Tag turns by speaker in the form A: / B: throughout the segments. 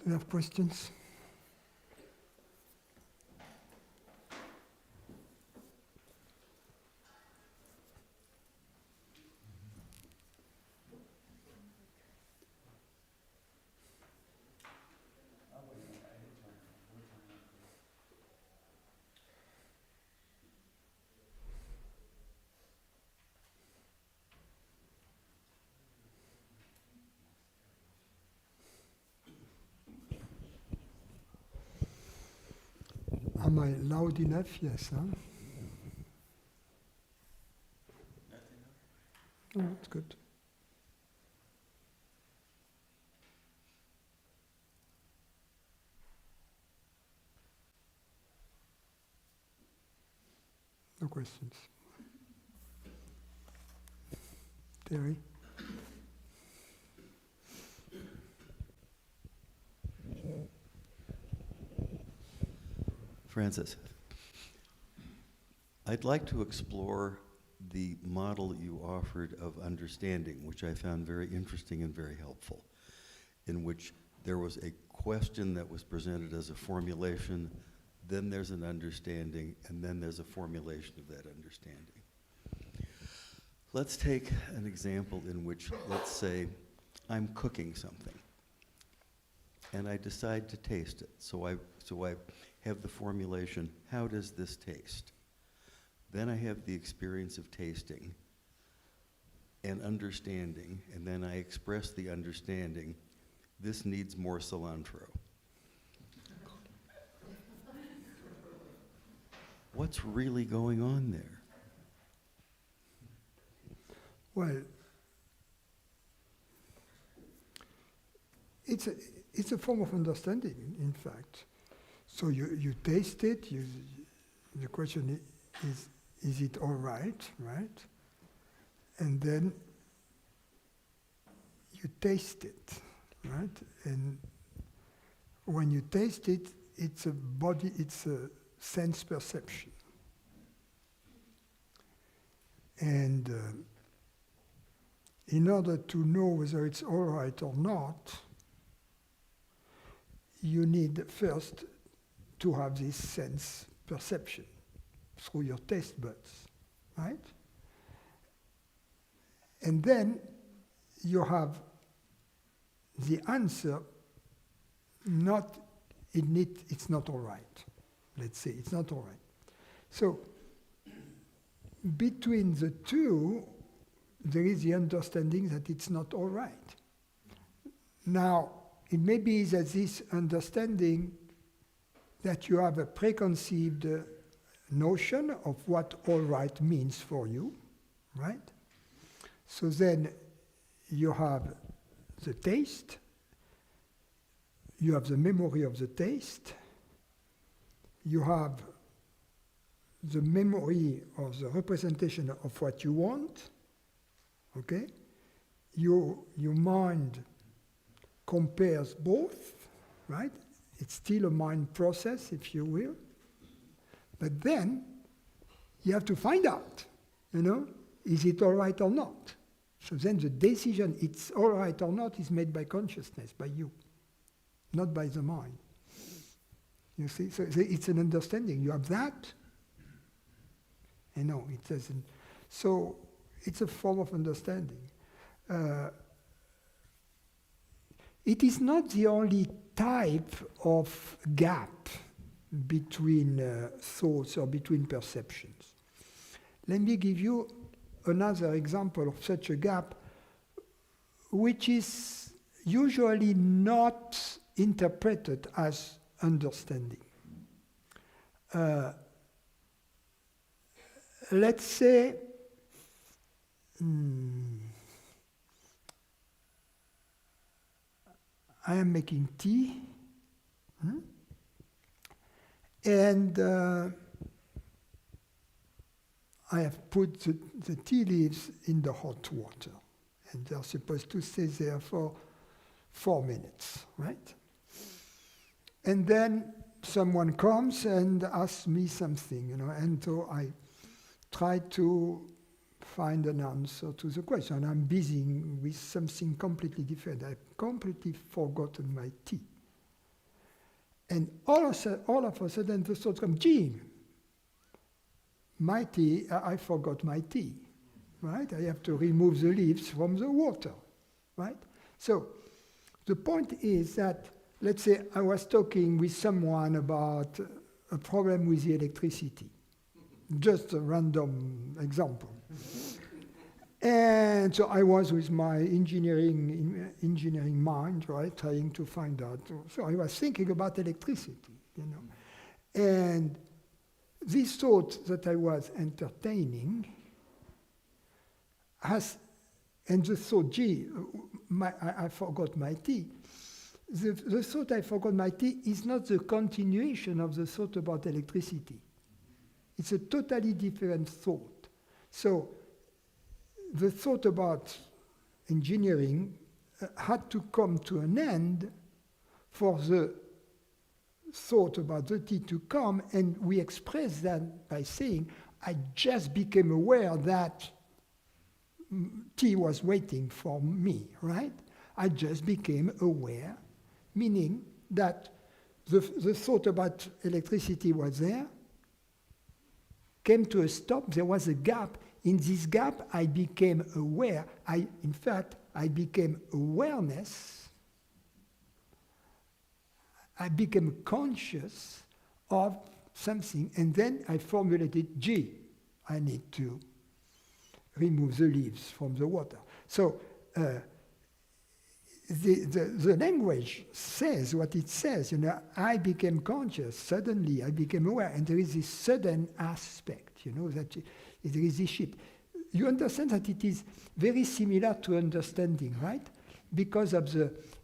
A: Do you have questions? Am I loud enough? Yes, huh? Oh, that's good. No questions. Terry?
B: Francis, I'd like to explore the model you offered of understanding, which I found very interesting and very helpful, in which there was a question that was presented as a formulation, then there's an understanding, and then there's a formulation of that understanding. Let's take an example in which, let's say, I'm cooking something, and I decide to taste it. So I have the formulation, how does this taste? Then I have the experience of tasting and understanding, and then I express the understanding, this needs more cilantro. What's really going on there?
A: Well, it's a form of understanding, in fact. So you taste it, the question is it all right, right? And then you taste it, right? And when you taste it, it's a sense perception. And in order to know whether it's all right or not, you need first to have this sense perception through your taste buds, right? And then you have the answer, it's not all right. Let's say it's not all right. So between the two, there is the understanding that it's not all right. Now, it may be that this understanding that you have a preconceived notion of what all right means for you, right? So then you have the taste, you have the memory of the taste, you have the memory or the representation of what you want, okay? Your mind compares both, right? It's still a mind process, if you will. But then you have to find out, is it all right or not? So then the decision, it's all right or not, is made by consciousness, by you, not by the mind. You see, so it's an understanding. You have that, it doesn't. So it's a form of understanding. It is not the only type of gap between thoughts or between perceptions. Let me give you another example of such a gap, which is usually not interpreted as understanding. Let's say, I am making tea, and I have put the tea leaves in the hot water, and they're supposed to stay there for 4 minutes, right? And then someone comes and asks me something, and so I try to find an answer to the question. I'm busy with something completely different. I've completely forgotten my tea. And all of a sudden the thoughts come, gee, my tea, I forgot my tea, right? I have to remove the leaves from the water, right? So the point is that, let's say I was talking with someone about a problem with the electricity, just a random example. And so I was with my engineering mind, right, trying to find out. So I was thinking about electricity, you know. And this thought that I was entertaining and the thought, gee, I forgot my tea. The thought I forgot my tea is not the continuation of the thought about electricity. It's a totally different thought. So the thought about engineering had to come to an end for the thought about the tea to come, and we express that by saying, I just became aware that tea was waiting for me, right? I just became aware, meaning that the thought about electricity was there, came to a stop, there was a gap. In this gap, I became aware. In fact, I became awareness. I became conscious of something, and then I formulated, gee, I need to remove the leaves from the water. So the language says what it says. You know, I became conscious, suddenly I became aware, and there is this sudden aspect, you know, that there is this shift. You understand that it is very similar to understanding, right? Because of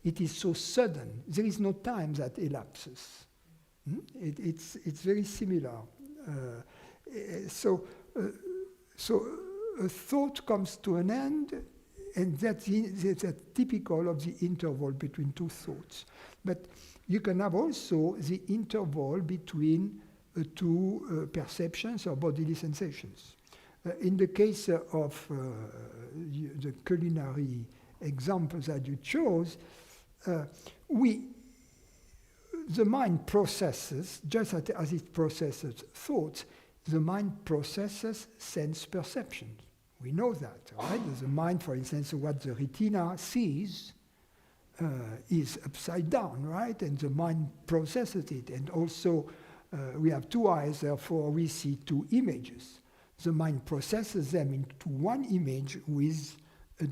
A: it is so sudden. There is no time that elapses. It's very similar. So a thought comes to an end, and that's typical of the interval between two thoughts. But you can have also the interval between two perceptions or bodily sensations. In the case of the culinary examples that you chose, the mind processes, just as it processes thoughts, the mind processes sense perceptions. We know that, right? The mind, for instance, what the retina sees is upside down, right? And the mind processes it. And also, we have two eyes, therefore we see two images. The mind processes them into one image with a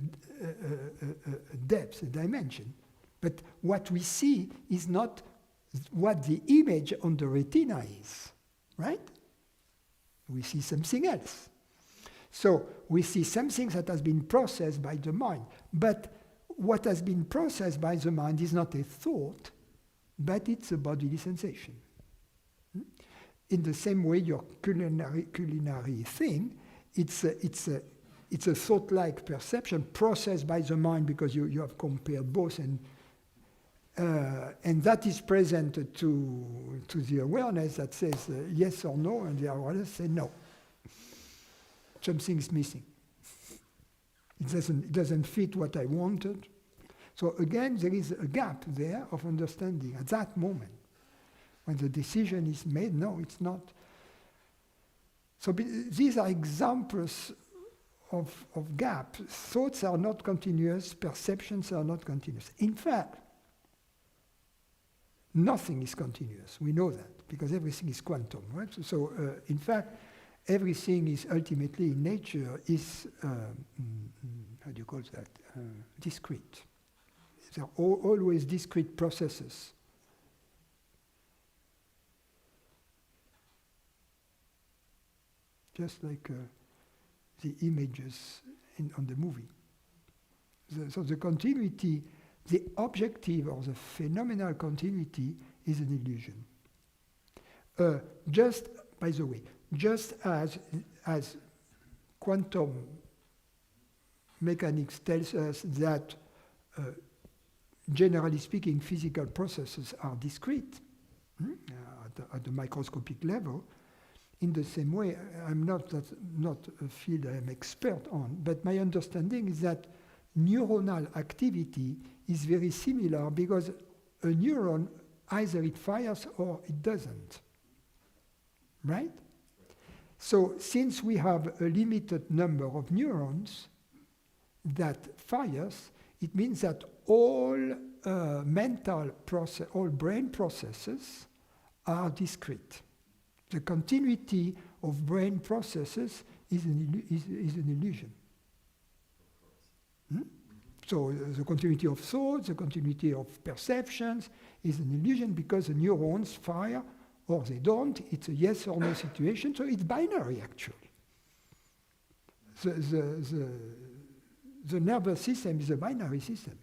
A: depth, a dimension. But what we see is not what the image on the retina is, right? We see something else. So we see something that has been processed by the mind. But what has been processed by the mind is not a thought, but it's a bodily sensation. In the same way, your culinary thing, it's a thought-like perception processed by the mind because you have compared both, and that is presented to the awareness that says yes or no, and the awareness says no. Something is missing. It doesn't fit what I wanted. So again, there is a gap there of understanding at that moment. When the decision is made, no, it's not. So these are examples of gap. Thoughts are not continuous, perceptions are not continuous. In fact, nothing is continuous. We know that, because everything is quantum, right? So in fact, everything is ultimately in nature is, how do you call that? Discrete. There are always discrete processes. Just like the images on the movie. So the continuity, the objective or the phenomenal continuity is an illusion. Just, by the way, just as quantum mechanics tells us that, generally speaking, physical processes are discrete at the microscopic level, in the same way, I'm not a field I am expert on, but my understanding is that neuronal activity is very similar, because a neuron either it fires or it doesn't. Right? So since we have a limited number of neurons that fires, it means that all mental process, all brain processes are discrete. The continuity of brain processes is an illusion. So the continuity of thoughts, the continuity of perceptions is an illusion because the neurons fire or they don't. It's a yes or no situation, so it's binary actually. The nervous system is a binary system.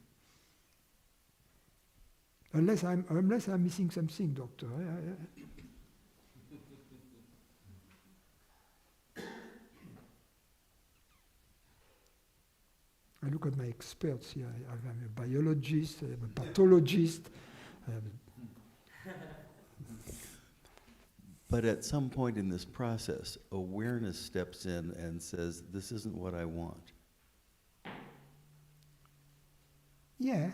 A: Unless I'm missing something, doctor. I look at my experts here. I'm a biologist, I'm a pathologist.
B: But at some point in this process, awareness steps in and says, this isn't what I want.
A: Yeah,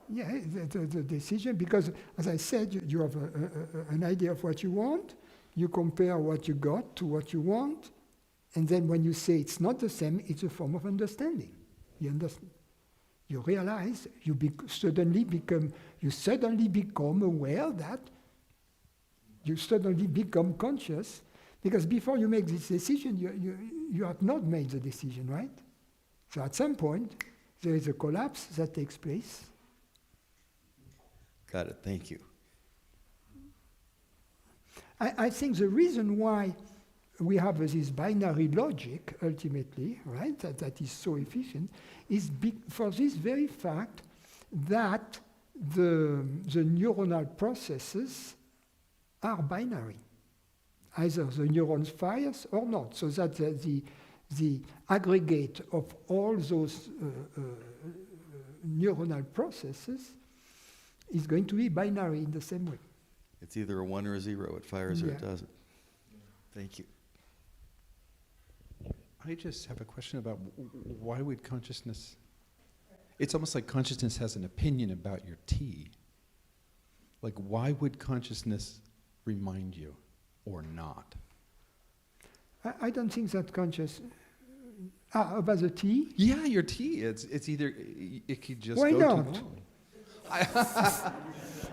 A: the decision, because as I said, you have an idea of what you want, you compare what you got to what you want, and then when you say it's not the same, it's a form of understanding. You understand? You realize, you suddenly become aware that, you suddenly become conscious, because before you make this decision, you have not made the decision, right? So at some point, there is a collapse that takes place.
B: Got it, thank you.
A: I think the reason why we have this binary logic, ultimately, right, that is so efficient, is for this very fact that the neuronal processes are binary. Either the neurons fires or not, so that the aggregate of all those neuronal processes is going to be binary in the same way.
B: It's either a 1 or a 0. It fires or it doesn't. Thank you.
C: I just have a question about why would consciousness... It's almost like consciousness has an opinion about your tea. Like, why would consciousness remind you or not?
A: I don't think that about the tea?
C: Yeah, your tea. It's either... It could just
A: Why
C: go
A: not?
C: to...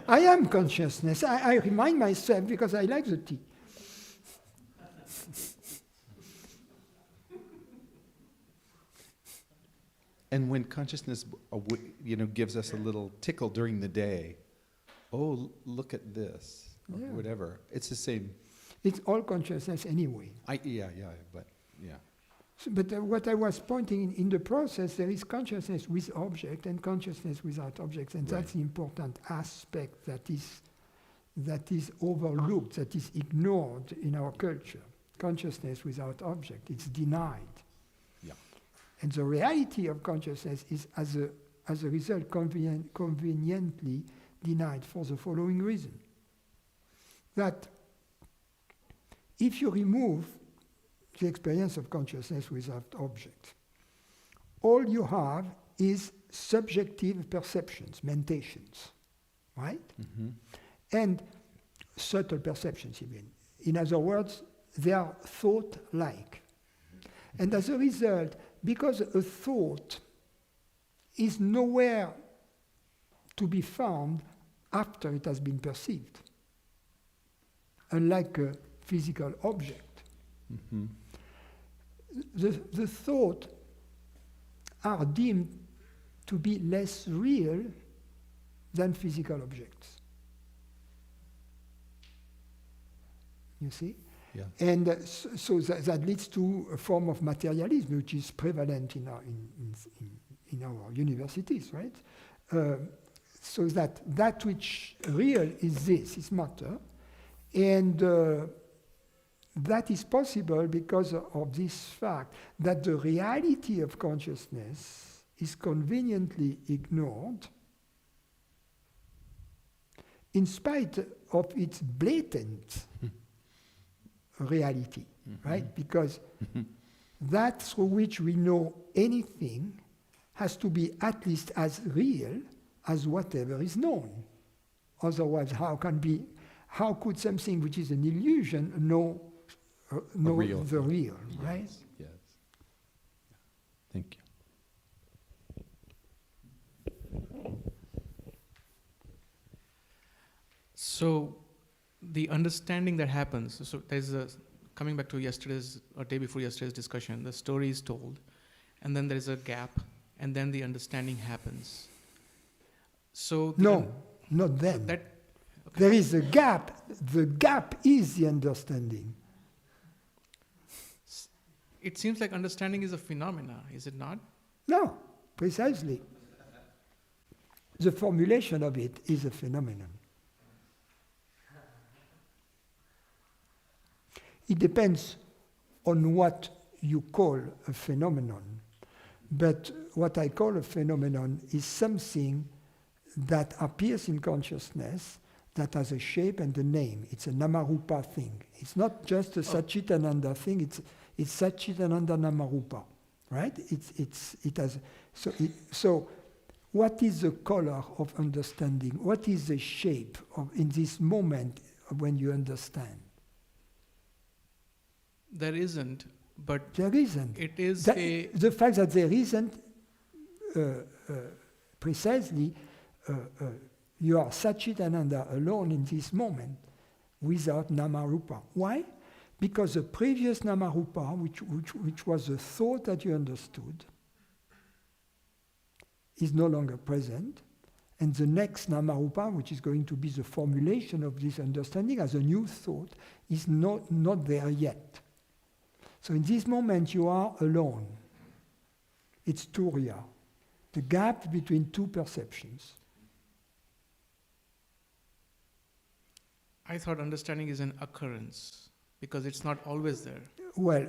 A: I am consciousness. I remind myself because I like the tea.
C: And when consciousness, gives us a little tickle during the day, oh, look at this, or whatever. It's the same.
A: It's all consciousness anyway.
C: But yeah.
A: So, but what I was pointing in the process, there is consciousness with object and consciousness without objects, and that's the important aspect that is overlooked, that is ignored in our culture. Consciousness without object, it's denied.
C: Yeah.
A: And the reality of consciousness is, as a result, conveniently denied for the following reason. That if you remove the experience of consciousness without object, all you have is subjective perceptions, mentations, right? Mm-hmm. And subtle perceptions, even. In other words, they are thought-like. And as a result, because a thought is nowhere to be found after it has been perceived, unlike a physical object, the thought are deemed to be less real than physical objects. You see?
C: Yeah.
A: And so that leads to a form of materialism which is prevalent in our universities, right? So that which real is this, is matter, and that is possible because of this fact that the reality of consciousness is conveniently ignored in spite of its blatant reality, right? Because that through which we know anything has to be at least as real as whatever is known. Otherwise, how could something which is an illusion know the real, right?
C: Yes. Thank you.
D: So, the understanding that happens, so there's coming back to yesterday's, or day before yesterday's discussion, the story is told, and then there's a gap, and then the understanding happens. So
A: No, not then.
D: Okay.
A: There is a gap. The gap is the understanding.
D: It seems like understanding is a phenomena, is it not?
A: No, precisely. The formulation of it is a phenomenon. It depends on what you call a phenomenon. But what I call a phenomenon is something that appears in consciousness that has a shape and a name. It's a namarupa thing. It's not just a Satchitananda thing, it's Satchitananda namarupa, right? It has, so what is the color of understanding? What is the shape of in this moment when you understand?
D: There isn't, but
A: There isn't.
D: it is
A: The fact that there isn't, precisely, you are Satchitananda alone in this moment without Namarupa. Why? Because the previous Namarupa, which was the thought that you understood, is no longer present, and the next Namarupa, which is going to be the formulation of this understanding as a new thought, is not there yet. So in this moment you are alone. It's Turiya, the gap between two perceptions.
D: I thought understanding is an occurrence, because it's not always there.
A: Well,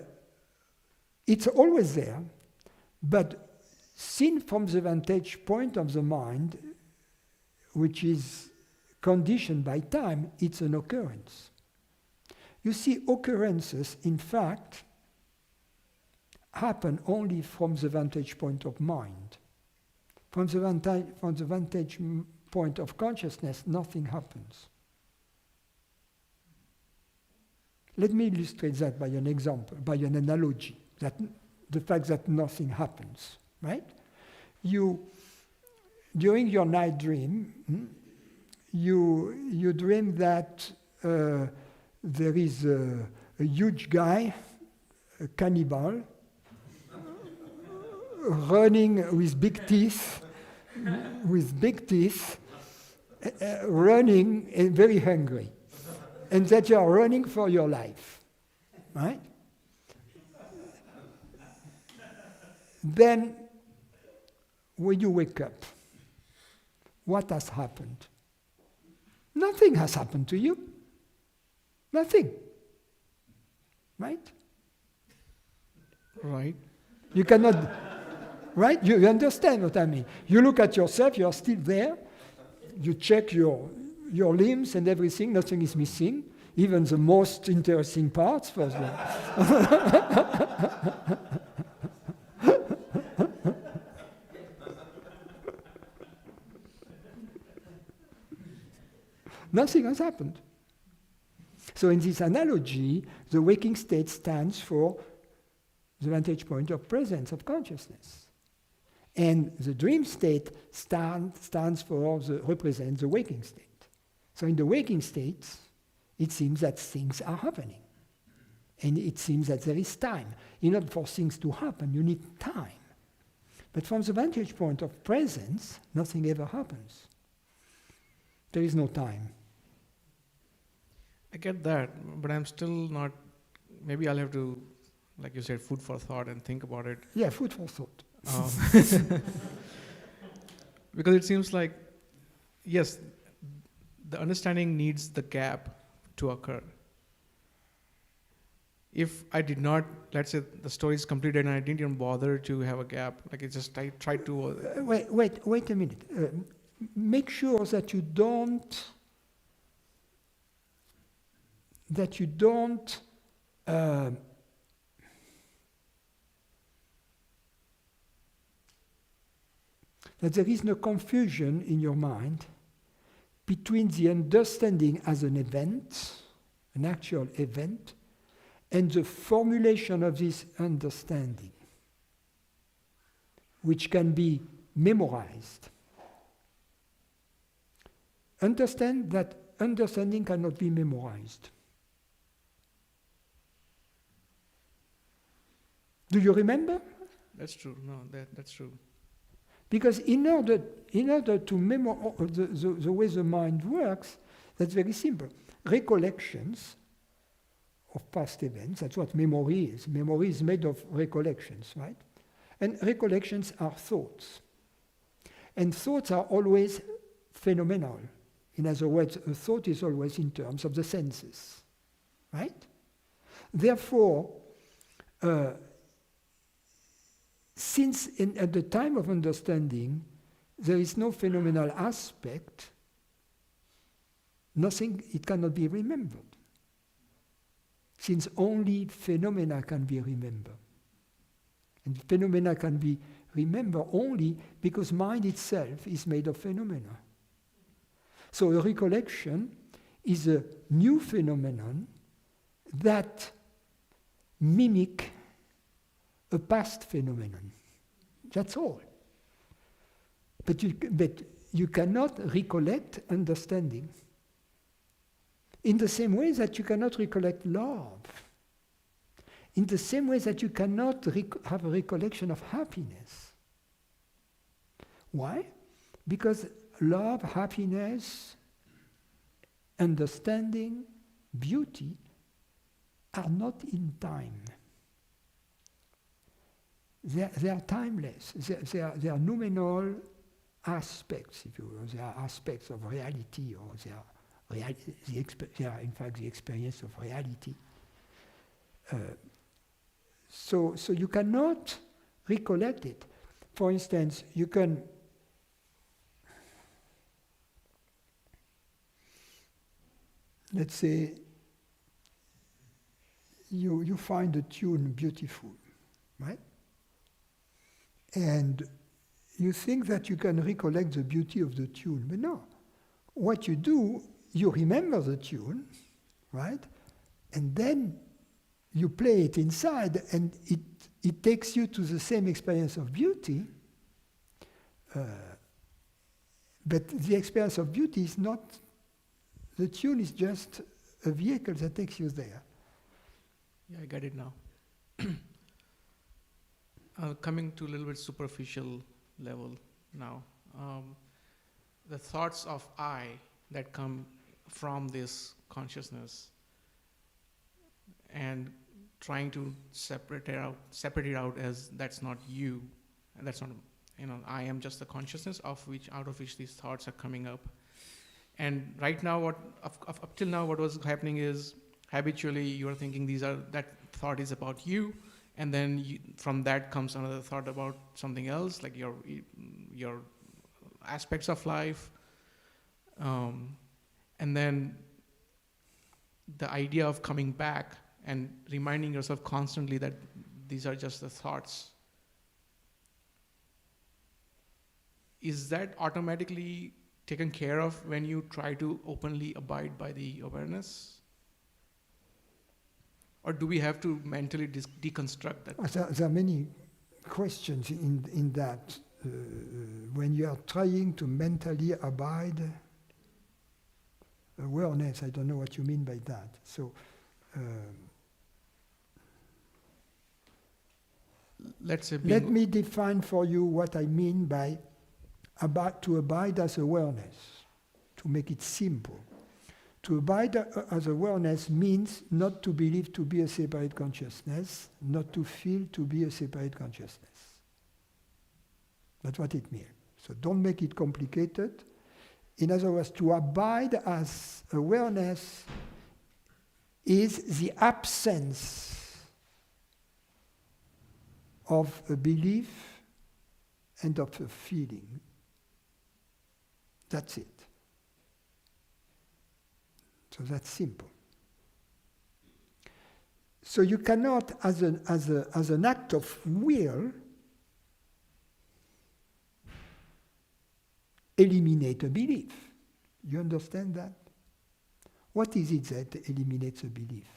A: it's always there, but seen from the vantage point of the mind, which is conditioned by time, it's an occurrence. You see, occurrences, in fact, happen only from the vantage point of mind. From the vantage point of consciousness, nothing happens. Let me illustrate that by an example, by an analogy, that the fact that nothing happens, right? During your night dream, you dream that there is a huge guy, a cannibal, running with big teeth, running and very hungry, and that you are running for your life, right? Then, when you wake up, what has happened? Nothing has happened to you. Nothing. Right?
D: Right.
A: You cannot, right? You understand what I mean. You look at yourself, you're still there. You check your limbs and everything, nothing is missing. Even the most interesting parts for the nothing has happened. So in this analogy, the waking state stands for the vantage point of presence of consciousness. And the dream state represents the waking state. So in the waking state, it seems that things are happening. And it seems that there is time. In order for things to happen, you need time. But from the vantage point of presence, nothing ever happens. There is no time.
D: I get that, but I'm still not, maybe I'll have to, like you said, food for thought and think about it.
A: Yeah, food for thought.
D: Because it seems like, yes, the understanding needs the gap to occur. If I did not, let's say the story is completed and I didn't even bother to have a gap, like I just tried to...
A: Wait a minute. Make sure that you don't that there is no confusion in your mind between the understanding as an event, an actual event, and the formulation of this understanding, which can be memorized. Understand that understanding cannot be memorized. Do you remember?
D: That's true. No, that's true.
A: Because in order to memorize the way the mind works, that's very simple. Recollections of past events, that's what memory is. Memory is made of recollections, right? And recollections are thoughts. And thoughts are always phenomenal. In other words, a thought is always in terms of the senses, right? Therefore, since at the time of understanding, there is no phenomenal aspect, it cannot be remembered. Since only phenomena can be remembered. And phenomena can be remembered only because mind itself is made of phenomena. So a recollection is a new phenomenon that mimic a past phenomenon. That's all. But you cannot recollect understanding. In the same way that you cannot recollect love. In the same way that you cannot have a recollection of happiness. Why? Because love, happiness, understanding, beauty are not in time. They are timeless. They are nominal aspects, if you will. They are aspects of reality, or they are in fact the experience of reality. So you cannot recollect it. For instance, you can let's say you find a tune beautiful, right? And you think that you can recollect the beauty of the tune, but no. What you do, you remember the tune, right? And then you play it inside, and it takes you to the same experience of beauty. But the experience of beauty is not, the tune is just a vehicle that takes you there.
D: Yeah, I get it now. Coming to a little bit superficial level now. The thoughts of I that come from this consciousness and trying to separate it out as that's not you, and that's not, I am just the consciousness out of which these thoughts are coming up. And right now, up till now, what was happening is habitually you are thinking that thought is about you, and then from that comes another thought about something else, like your aspects of life, and then the idea of coming back and reminding yourself constantly that these are just the thoughts. Is that automatically taken care of when you try to openly abide by the awareness? Or do we have to mentally deconstruct that?
A: There are many questions in that. When you are trying to mentally abide awareness, I don't know what you mean by that. So, let me define for you what I mean by to abide as awareness, to make it simple. To abide as awareness means not to believe to be a separate consciousness, not to feel to be a separate consciousness. That's what it means. So don't make it complicated. In other words, to abide as awareness is the absence of a belief and of a feeling. That's it. So that's simple. So you cannot, as an act of will, eliminate a belief. You understand that? What is it that eliminates a belief?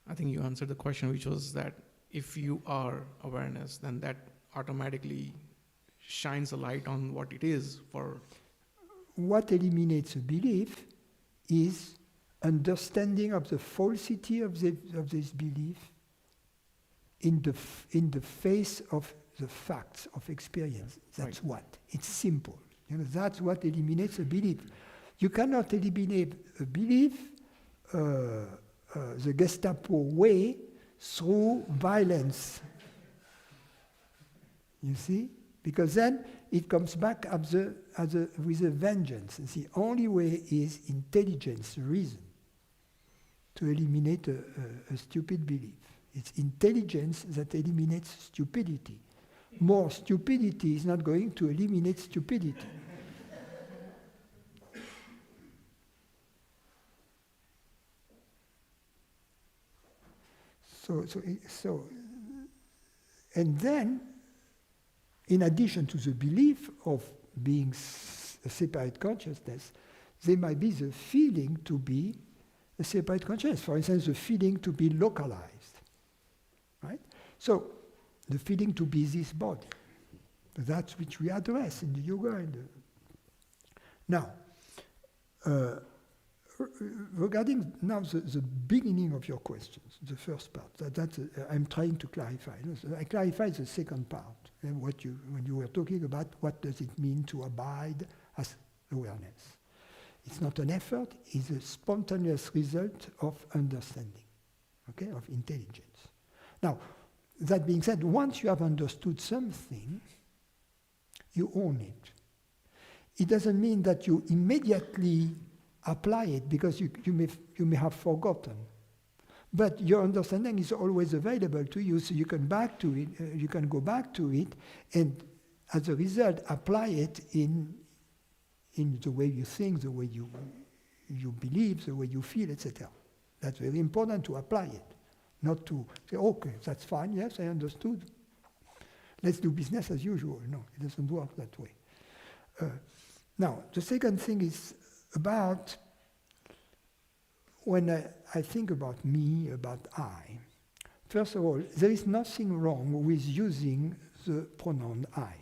D: I think you answered the question, which was that if you are awareness, then that automatically shines a light on what it is for.
A: What eliminates a belief is understanding of the falsity of this belief in the face of the facts of experience. That's
D: Right.
A: what. It's simple. That's what eliminates a belief. You cannot eliminate a belief the Gestapo way through violence. You see? Because then it comes back with a vengeance. The only way is intelligence, reason, to eliminate a stupid belief. It's intelligence that eliminates stupidity. More stupidity is not going to eliminate stupidity. So, and then, in addition to the belief of being a separate consciousness, there might be the feeling to be a separate consciousness. For instance, the feeling to be localized, right? So, the feeling to be this body. That's which we address in the yoga. Now, regarding now the beginning of your questions, the first part, I'm trying to clarify. I clarify the second part, and when you were talking about what does it mean to abide as awareness. It's not an effort, it's a spontaneous result of understanding, okay, of intelligence. Now, that being said, once you have understood something, you own it. It doesn't mean that you immediately apply it, because you may have forgotten. But your understanding is always available to you, so you can go back to it, and as a result, apply it in the way you think, the way you believe, the way you feel, etc. That's very important, to apply it. Not to say, okay, that's fine, yes, I understood. Let's do business as usual. No, it doesn't work that way. Now, the second thing is about when I think about me, about I. First of all, there is nothing wrong with using the pronoun I.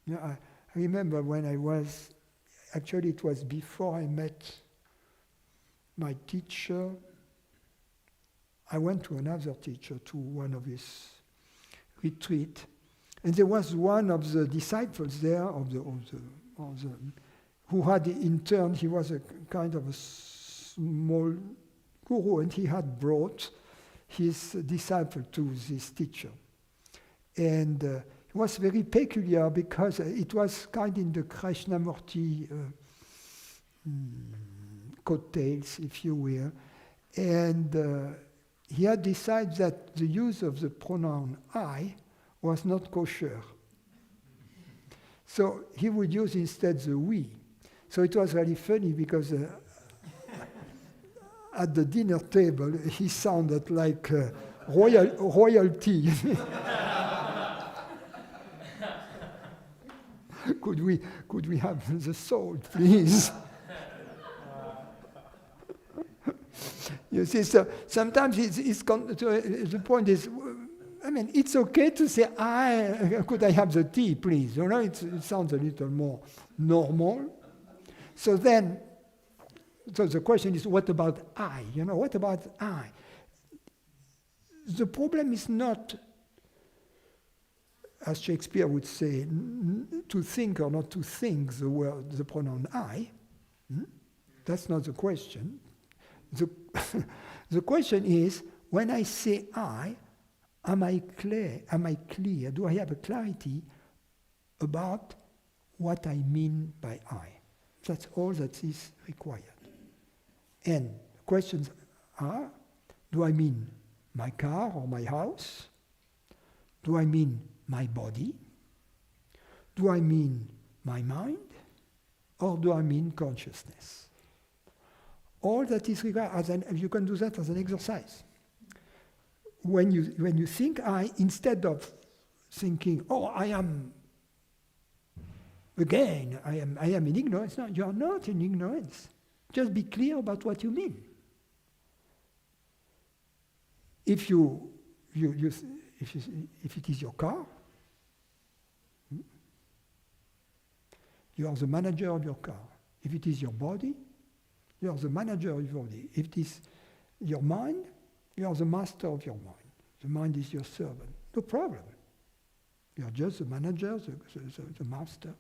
A: You know, I remember when I was, actually it was before I met my teacher. I went to another teacher, to one of his retreat, and there was one of the disciples there, who had in turn, he was a kind of a small guru, and he had brought his disciple to this teacher. And it was very peculiar because it was kind in the Krishnamurti coattails, if you will. And he had decided that the use of the pronoun I was not kosher. So he would use instead the we. So it was really funny because at the dinner table he sounded like royalty. Could we have the salt, please? You see, so sometimes the point is, I mean, it's okay to say, could I have the tea, please? You know, it sounds a little more normal. So then, the question is, what about I? You know, what about I? The problem is not, as Shakespeare would say, to think or not to think the pronoun I. That's not the question. The question is, when I say I, am I clear? Do I have a clarity about what I mean by I? That's all that is required. And questions are, do I mean my car or my house? Do I mean my body? Do I mean my mind? Or do I mean consciousness? All that is required, you can do that as an exercise. When you think I, instead of thinking, oh, I am Again, I am in ignorance. No, you are not in ignorance. Just be clear about what you mean. If if it is your car, you are the manager of your car. If it is your body, you are the manager of your body. If it is your mind, you are the master of your mind. The mind is your servant. No problem. You are just the manager, the master.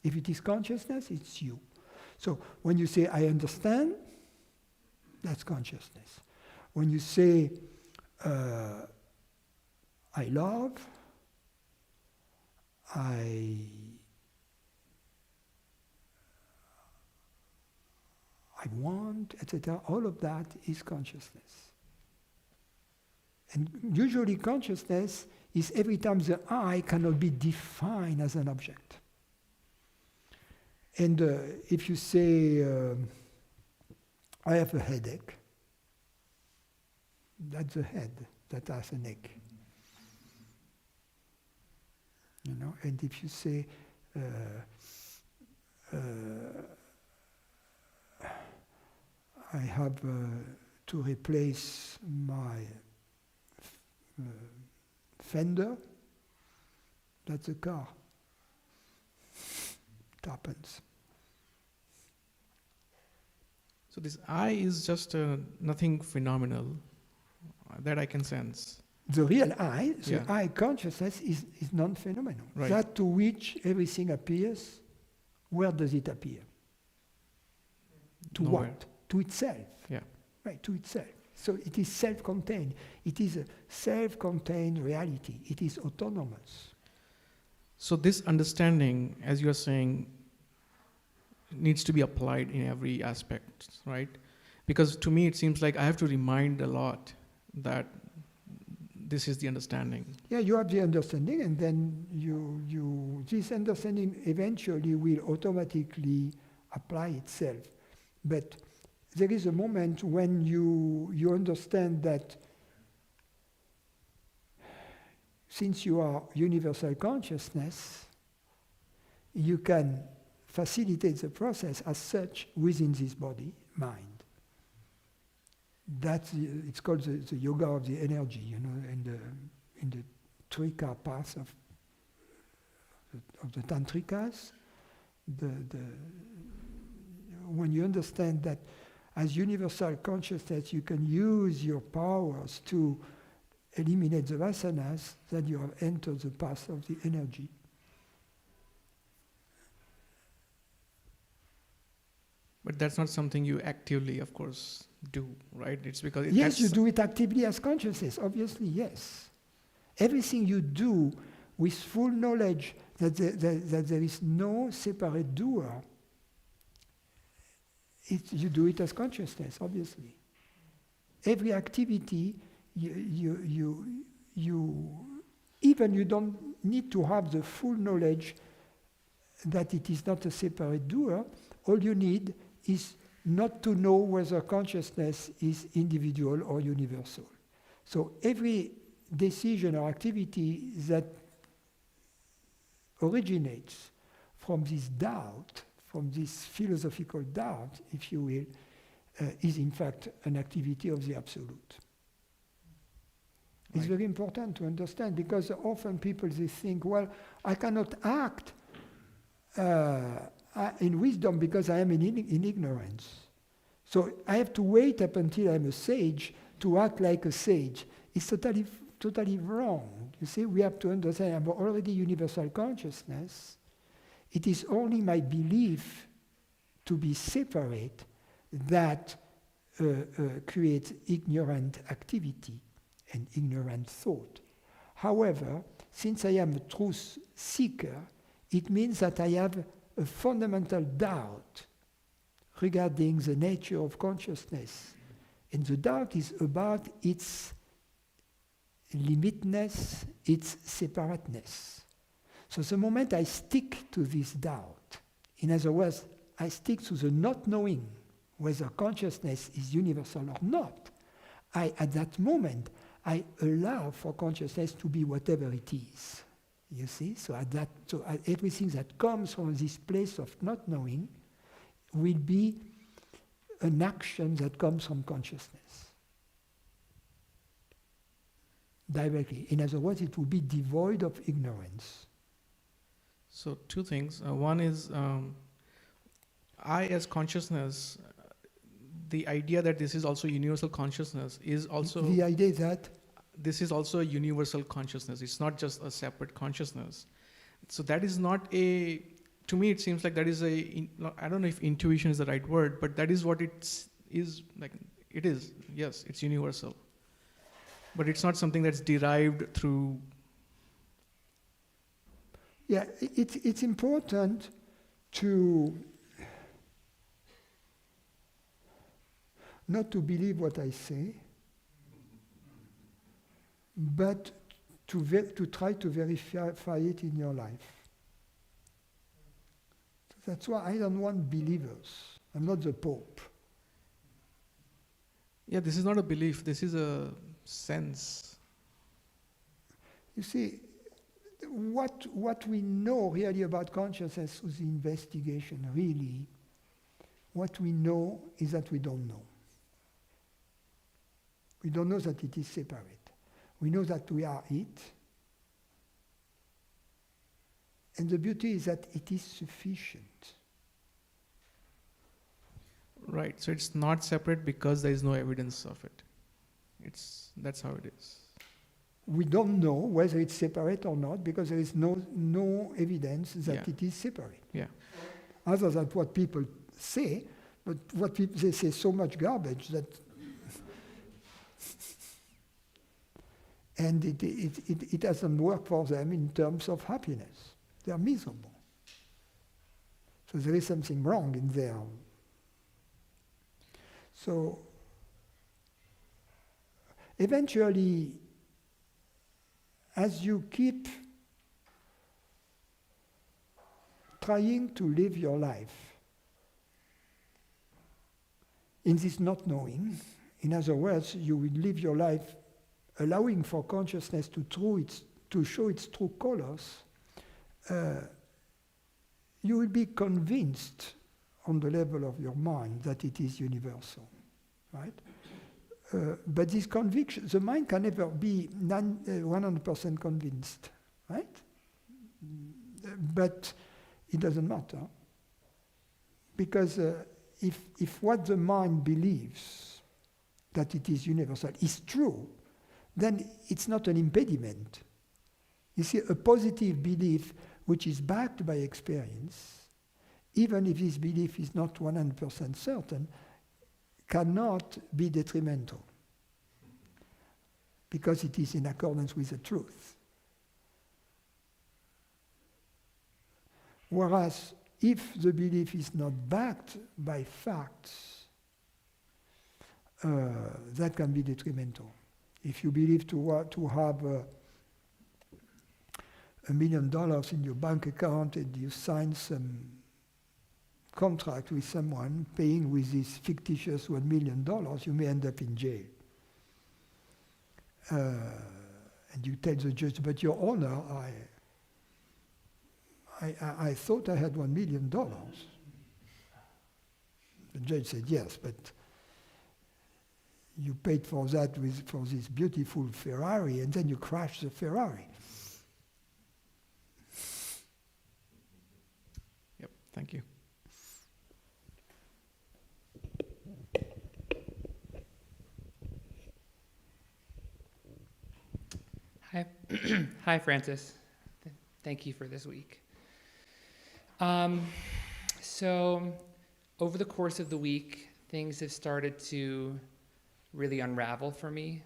A: If it is consciousness, it's you. So when you say, I understand, that's consciousness. When you say, I love, I want, etc., all of that is consciousness. And usually consciousness is every time the I cannot be defined as an object. And if you say, I have a headache, that's the head that has a neck. You know, and if you say, I have to replace my fender, that's a car. It happens.
D: So this I is just nothing phenomenal that I can sense.
A: The real I, the
D: Yeah.
A: I consciousness is non-phenomenal.
D: Right.
A: That to which everything appears, where does it appear? To
D: Nowhere.
A: what? To itself.
D: Yeah.
A: Right, to itself. So it is self-contained. It is a self-contained reality. It is autonomous.
D: So this understanding, as you are saying, needs to be applied in every aspect, right? Because to me it seems like I have to remind a lot that this is the understanding.
A: Yeah, you have the understanding, and then this understanding eventually will automatically apply itself. But there is a moment when you understand that since you are universal consciousness, you can facilitate the process as such within this body, mind. It's called the yoga of the energy, you know, in the trika path of the tantrikas. When you understand that as universal consciousness you can use your powers to eliminate the vasanas, then you have entered the path of the energy.
D: But that's not something you actively, of course, do, right? It's because
A: Yes, you do it actively as consciousness, obviously, yes. Everything you do with full knowledge that there is no separate doer, you do it as consciousness, obviously. Every activity, you even you don't need to have the full knowledge that it is not a separate doer. All you need is not to know whether consciousness is individual or universal. So every decision or activity that originates from this doubt, from this philosophical doubt, if you will, is in fact an activity of the Absolute. It's very important to understand, because often people they think, well, I cannot act in wisdom because I am in ignorance. So I have to wait up until I'm a sage to act like a sage. It's totally wrong. You see, we have to understand I'm already universal consciousness. It is only my belief to be separate that creates ignorant activity and ignorant thought. However, since I am a truth seeker, it means that I have a fundamental doubt regarding the nature of consciousness. And the doubt is about its limitness, its separateness. So the moment I stick to this doubt, in other words, I stick to the not knowing whether consciousness is universal or not, at that moment, I allow for consciousness to be whatever it is. You see? So everything that comes from this place of not knowing will be an action that comes from consciousness. Directly. In other words, it will be devoid of ignorance.
D: So two things. One is I as consciousness, the idea that this is also universal consciousness is also...
A: The idea that...
D: This is also a universal consciousness. It's not just a separate consciousness. So that is not a... To me, it seems like that is I don't know if intuition is the right word, but that is what it is. Like, it is. Yes, it's universal. But it's not something that's derived through...
A: Yeah, it's important to not to believe what I say, but to try to verify it in your life. That's why I don't want believers. I'm not the Pope.
D: Yeah, this is not a belief. This is a sense.
A: You see, what we know really about consciousness through the investigation, really, what we know is that we don't know. We don't know that it is separate. We know that we are it. And the beauty is that it is sufficient.
D: Right, so it's not separate because there is no evidence of it. That's how it is.
A: We don't know whether it's separate or not because there is no evidence that it is separate.
D: Yeah.
A: Other than what people say, but they say so much garbage that... and it doesn't work for them in terms of happiness. They are miserable. So there is something wrong in there. So eventually, as you keep trying to live your life in this not knowing, in other words, you will live your life allowing for consciousness to show its true colors, you will be convinced on the level of your mind that it is universal, right? But this conviction, the mind can never be 100% convinced, right? But it doesn't matter. Because if what the mind believes that it is universal is true, then it's not an impediment. You see, a positive belief which is backed by experience, even if this belief is not 100% certain, cannot be detrimental because it is in accordance with the truth. Whereas if the belief is not backed by facts, that can be detrimental. If you believe to have $1 million in your bank account and you sign some contract with someone paying with this fictitious $1 million, you may end up in jail. And you tell the judge, but your honor, I thought I had $1 million. The judge said, yes, but you paid for that for this beautiful Ferrari, and then you crashed the Ferrari.
D: Yep, thank you.
E: Hi, hi, Francis. Thank you for this week. So, over the course of the week, things have started to really unravel for me.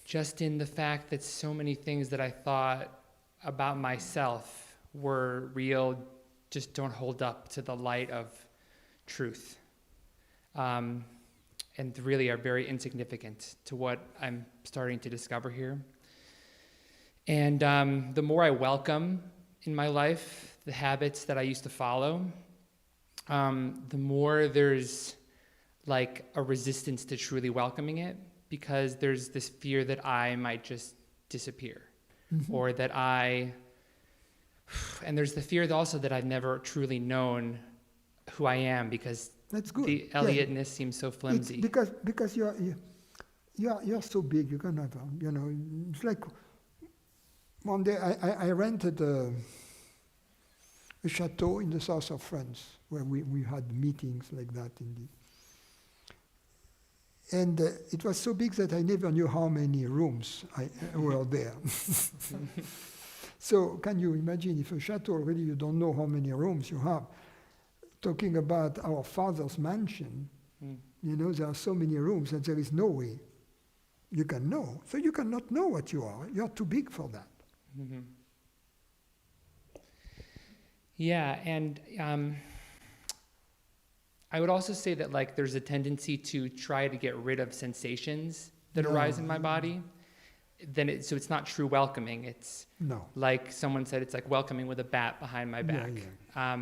E: Just in the fact that so many things that I thought about myself were real just don't hold up to the light of truth. And really are very insignificant to what I'm starting to discover here. And the more I welcome in my life the habits that I used to follow, the more there's like a resistance to truly welcoming it, because there's this fear that I might just disappear. or that and there's the fear also that I've never truly known who I am because
A: That's good.
E: the Elliotness seems so flimsy.
A: It's because you're so big, you can never, it's like one day I rented a chateau in the south of France where we had meetings like that and it was so big that I never knew how many rooms were there. So can you imagine if a chateau already you don't know how many rooms you have? Talking about our father's mansion, there are so many rooms that there is no way you can know. So you cannot know what you are. You're too big for that.
E: Mm-hmm. Yeah, and I would also say that there's a tendency to try to get rid of sensations that arise in my body. So it's not true welcoming. It's like someone said, it's like welcoming with a bat behind my back.
A: I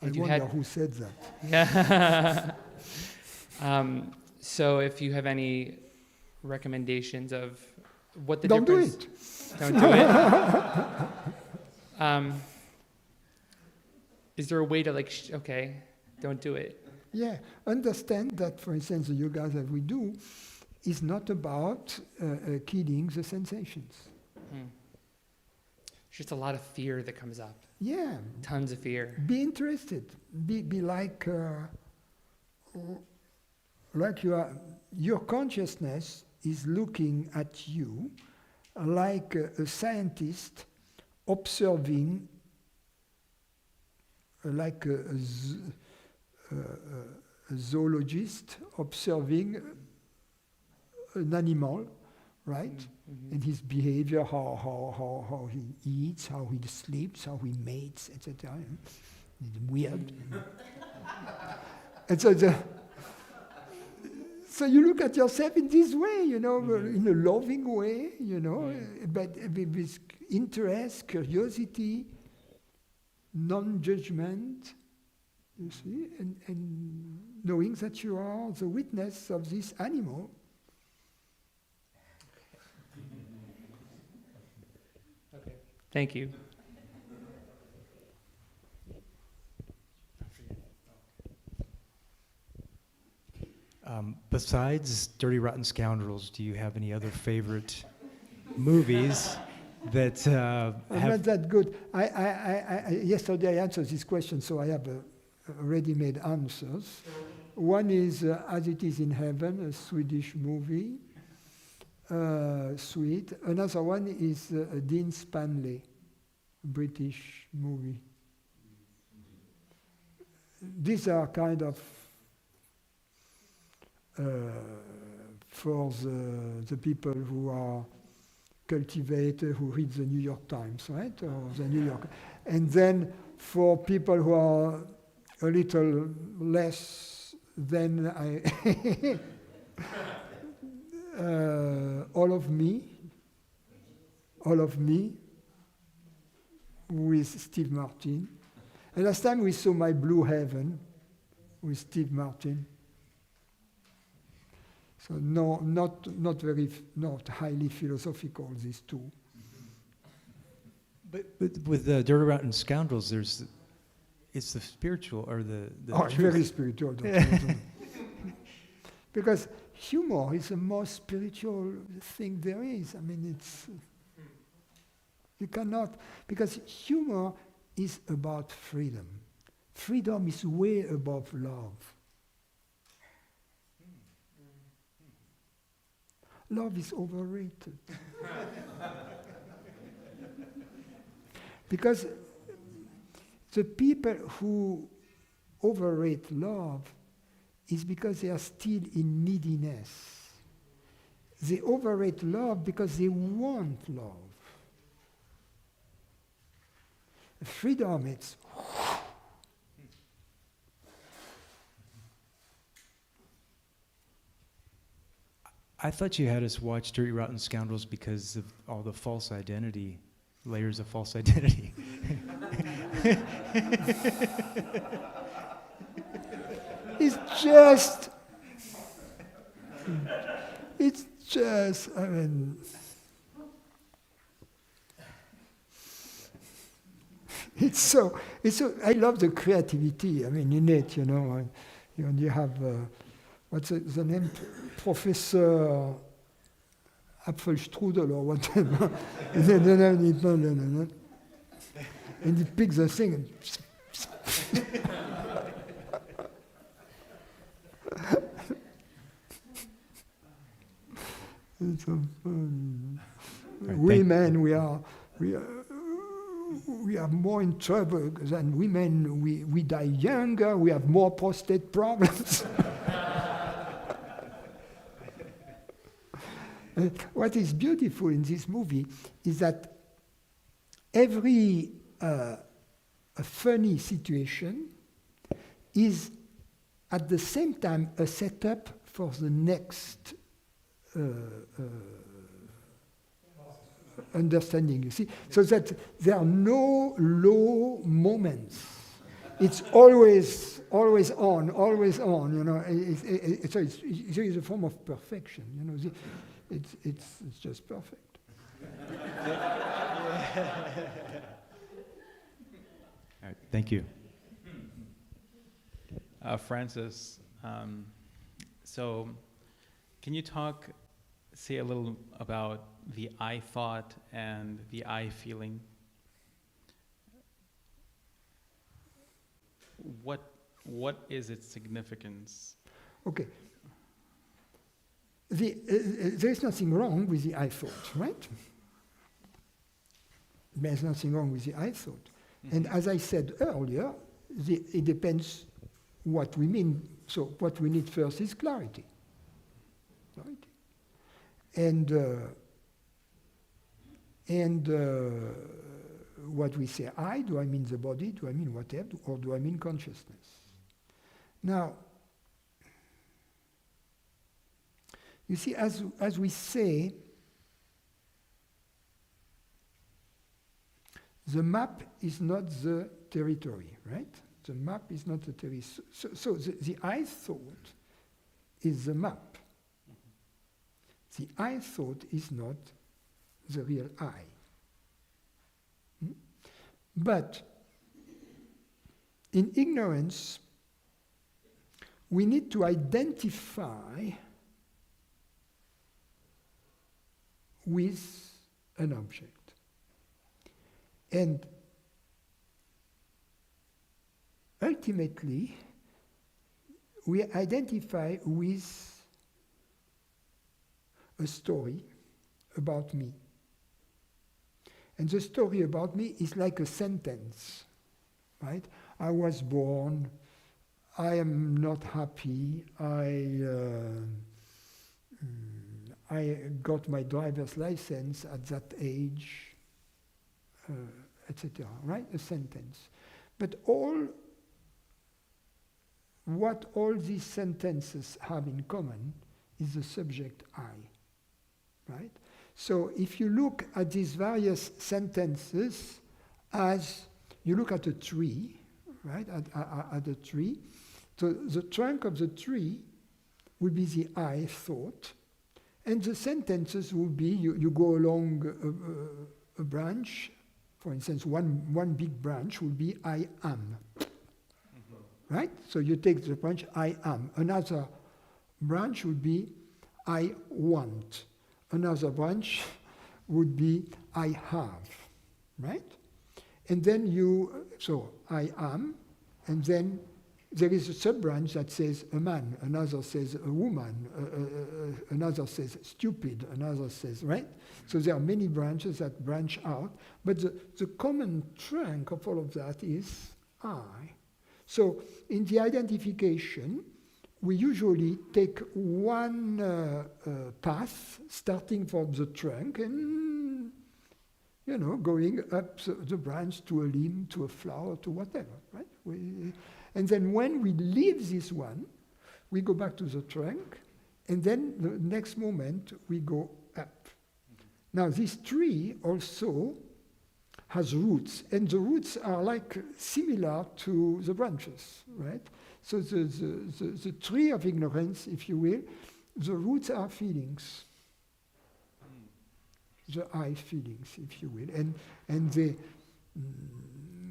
A: wonder who said that.
E: Yeah. So if you have any recommendations of what the
A: Don't
E: difference...
A: do it.
E: Don't do it. Is there a way to okay, don't do it?
A: Yeah, understand that, for instance, the yoga that we do is not about killing the sensations.
E: There's just a lot of fear that comes up.
A: Yeah.
E: Tons of fear.
A: Be interested. Be like your consciousness is looking at you like a scientist observing, like a zoologist observing an animal, right? Mm-hmm. And his behavior, how he eats, how he sleeps, how he mates, etc. It's weird. And so you look at yourself in this way, in a loving way, but with interest, curiosity, non-judgment, you see, and knowing that you are the witness of this animal.
E: Okay, thank you.
F: Besides Dirty Rotten Scoundrels, do you have any other favorite movies that
A: I'm not that good. Yesterday I answered this question, so I have ready-made answers. One is As It Is in Heaven, a Swedish movie, sweet. Another one is Dean Stanley, British movie. These are kind of for the people who are cultivated, who read the New York Times, right? Or the New York. And then for people who are a little less than All of Me with Steve Martin. And last time we saw My Blue Heaven with Steve Martin. So not highly philosophical, these two.
F: But with Dirty Rotten Scoundrels, it's the spiritual or the
A: truth. Very spiritual. Because humor is the most spiritual thing there is. I mean, you cannot, because humor is about freedom. Freedom is way above love. Love is overrated. Because the people who overrate love is because they are still in neediness. They overrate love because they want love. Freedom, it's
F: I thought you had us watch Dirty Rotten Scoundrels because of all the false identity, layers of false identity.
A: It's just, I mean, I love the creativity, I mean, in it, you know. You have, what's the name? Professor Apfelstrudel or whatever. And he picks the thing and it's so fun. Women, we are more in trouble than women. We die younger. We have more prostate problems. What is beautiful in this movie is that every a funny situation is at the same time a setup for the next understanding, you see, so that there are no low moments. It's always on, you know. So it's a form of perfection, you know. It's just perfect.
F: All right, thank you.
G: Francis, so can you say a little about the I thought and the I feeling? What is its significance?
A: Okay. There is nothing wrong with the I thought, right? There's nothing wrong with the I thought. Mm-hmm. And as I said earlier, it depends what we mean. So what we need first is clarity. And what we say, I, do I mean the body, do I mean whatever, or do I mean consciousness? Now, you see, as we say, the map is not the territory, right? The map is not the territory. So the I thought is the map. The I thought is not the real I. But in ignorance, we need to identify with an object. And ultimately, we identify with a story about me. And the story about me is like a sentence, right? I was born, I am not happy, I got my driver's license at that age, etc., right? A sentence. But what all these sentences have in common is the subject I, right? So if you look at these various sentences as you look at a tree, right, at a tree, so the trunk of the tree would be the I thought, and the sentences would be, you go along a branch, for instance, one big branch would be I am, right? So you take the branch I am. Another branch would be I want. Another branch would be I have, right? And then so I am, and then there is a sub-branch that says a man, another says a woman, another says stupid, another says, right? So there are many branches that branch out, but the common trunk of all of that is I. So in the identification, we usually take one path, starting from the trunk and, going up the branch to a limb, to a flower, to whatever, right? And then when we leave this one, we go back to the trunk, and then the next moment we go up. Now this tree also has roots, and the roots are like similar to the branches, right? So the tree of ignorance, if you will, the roots are feelings. The I feelings, if you will. And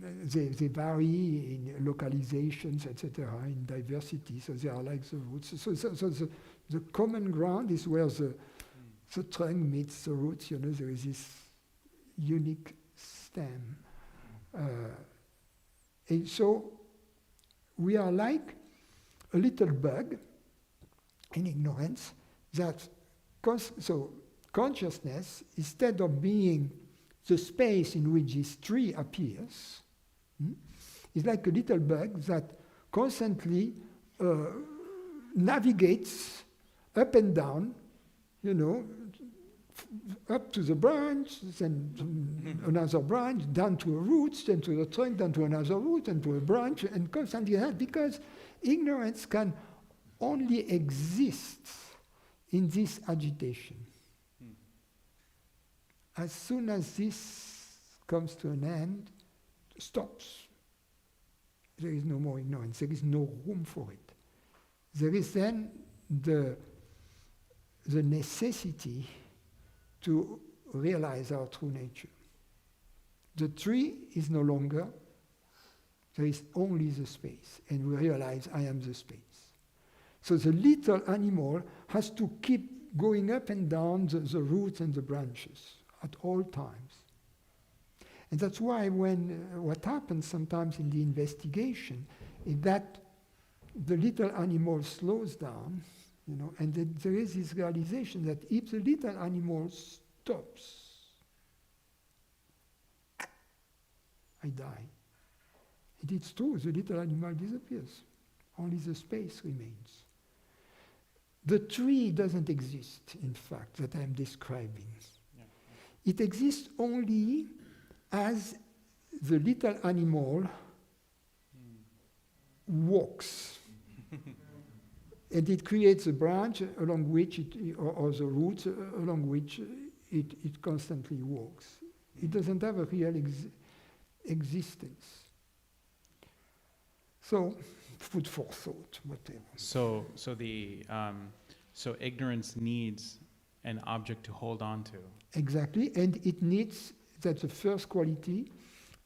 A: they vary in localizations, etc., in diversity, so they are like the roots. So the common ground is where the trunk meets the roots, you know, there is this unique stem. And so we are like a little bug in ignorance that, so consciousness, instead of being the space in which this tree appears, is like a little bug that constantly navigates up and down, you know, up to the branch, then another branch, down to a root, then to the trunk, then to another root, and to a branch, and constantly that, because ignorance can only exist in this agitation. As soon as this comes to an end, stops. There is no more ignorance. There is no room for it. There is then the necessity to realize our true nature. The tree is no longer, there is only the space, and we realize I am the space. So the little animal has to keep going up and down the roots and the branches at all times. And that's why what happens sometimes in the investigation is that the little animal slows down, you know, and then there is this realization that if the little animal stops, I die. And it's true, the little animal disappears. Only the space remains. The tree doesn't exist, in fact, that I'm describing. It exists only as the little animal walks. And it creates a branch along which or the roots along which it constantly walks. It doesn't have a real existence. So, food for thought, whatever.
G: So ignorance needs an object to hold on to.
A: Exactly, and it needs, that's the first quality.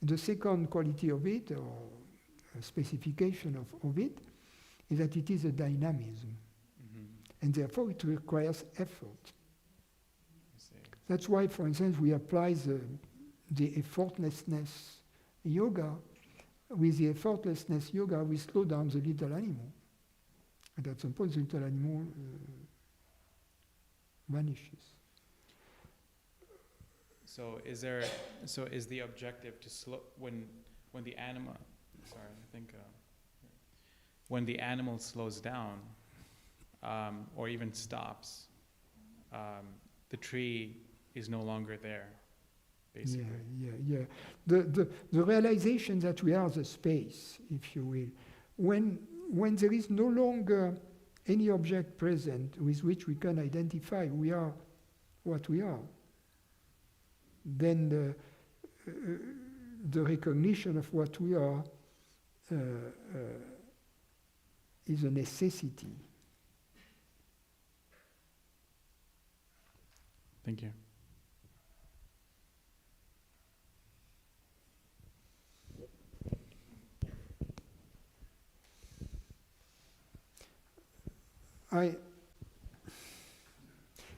A: The second quality of it, or a specification of it, is that it is a dynamism. And therefore it requires effort. That's why, for instance, we apply the effortlessness yoga. With the effortlessness yoga, we slow down the little animal. And at some point, the little animal vanishes.
G: So is the objective to slow when the animal? Sorry, I think when the animal slows down, or even stops, the tree is no longer there, basically.
A: Yeah. The realization that we are the space, if you will, when there is no longer any object present with which we can identify we are what we are, then the recognition of what we are is a necessity.
G: Thank you.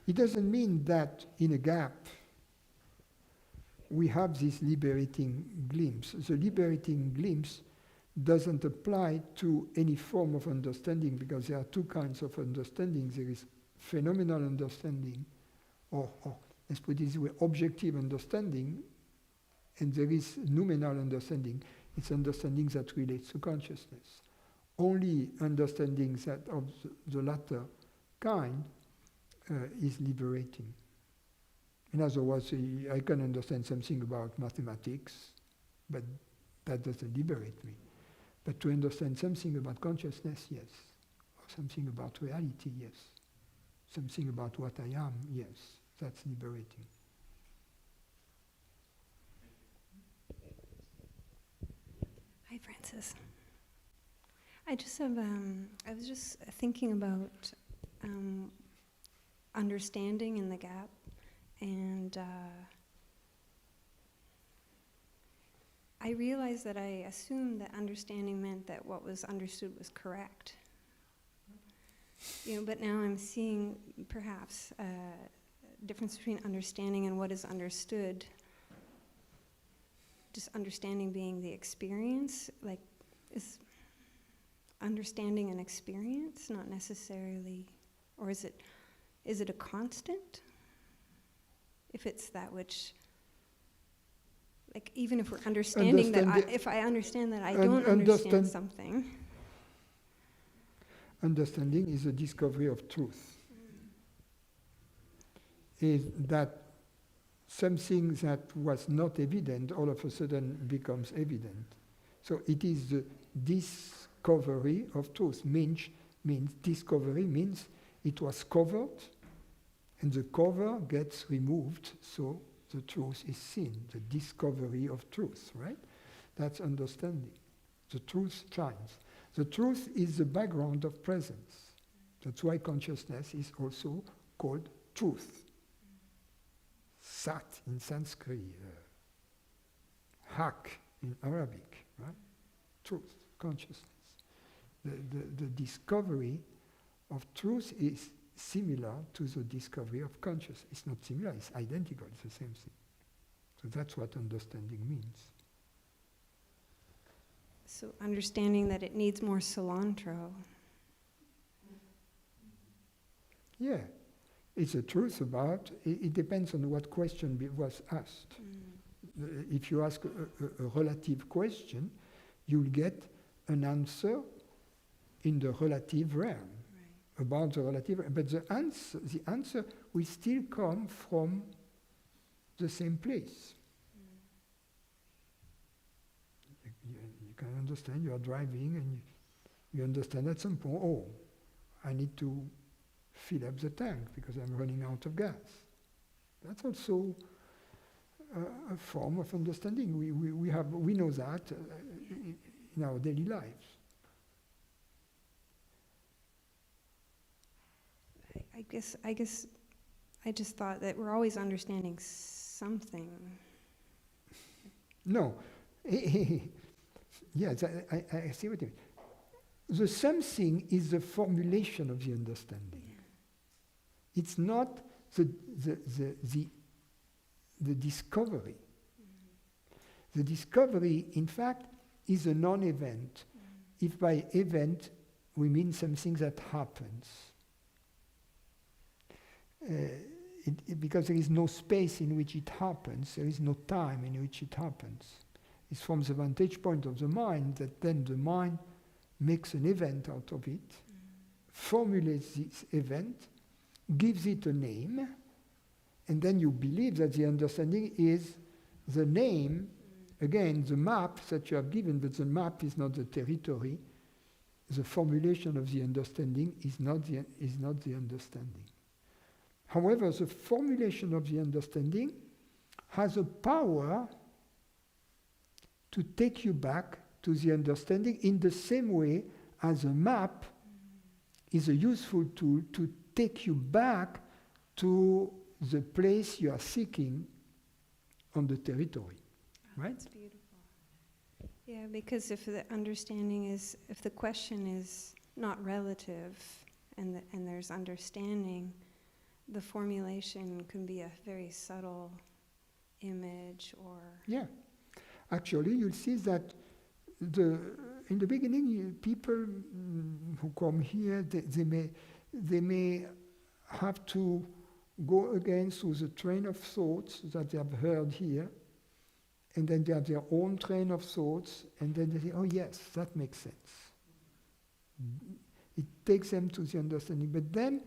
A: It doesn't mean that in a gap we have this liberating glimpse. The liberating glimpse doesn't apply to any form of understanding, because there are two kinds of understanding. There is phenomenal understanding, or let's put it this way, objective understanding, and there is noumenal understanding. It's understanding that relates to consciousness. Only understanding that of the latter kind is liberating. In other words, I can understand something about mathematics, but that doesn't liberate me. But to understand something about consciousness, yes. Or something about reality, yes. Something about what I am, yes. That's liberating.
H: Hi, Francis. I just have, I was just thinking about understanding in the gap, I realized that I assumed that understanding meant that what was understood was correct. But now I'm seeing perhaps a difference between understanding and what is understood. Just understanding being the experience, like, is understanding an experience, not necessarily, or is it a constant? If it's that which, like, even if we're understanding that, if I understand that I don't understand something.
A: Understanding is a discovery of truth. Is that something that was not evident all of a sudden becomes evident. So it is the discovery of truth. Means discovery means it was covered, and the cover gets removed, so the truth is seen. The discovery of truth, right? That's understanding. The truth shines. The truth is the background of presence. That's why consciousness is also called truth. Sat in Sanskrit, hak in Arabic, right? Truth, consciousness. The discovery of truth is similar to the discovery of consciousness. It's not similar, it's identical, it's the same thing. So that's what understanding means.
H: So understanding that it needs more cilantro.
A: Yeah, it's a truth about, it depends on what question was asked. If you ask a relative question, you'll get an answer in the relative realm, about the relative realm. But the answer will still come from the same place. You can understand, you are driving and you understand at some point, oh, I need to fill up the tank because I'm running out of gas. That's also a form of understanding. We know that in our daily lives.
H: I guess I just thought that we're always understanding something.
A: No. Yes, I see what you mean. The something is the formulation of the understanding. It's not the discovery. The discovery, in fact, is a non-event. If by event we mean something that happens. Because there is no space in which it happens, there is no time in which it happens. It's from the vantage point of the mind that then the mind makes an event out of it, formulates this event, gives it a name, and then you believe that the understanding is the name, again, the map that you have given, but the map is not the territory. The formulation of the understanding is not the understanding. However, the formulation of the understanding has a power to take you back to the understanding in the same way as a map is a useful tool to take you back to the place you are seeking on the territory. Right?
H: That's beautiful. Yeah, because if the understanding is, if the question is not relative and there's understanding, the formulation can be a very subtle image or...
A: Yeah. Actually, you'll see that in the beginning, people who come here, they may have to go again through the train of thoughts that they have heard here, and then they have their own train of thoughts, and then they say, oh yes, that makes sense. It takes them to the understanding. But then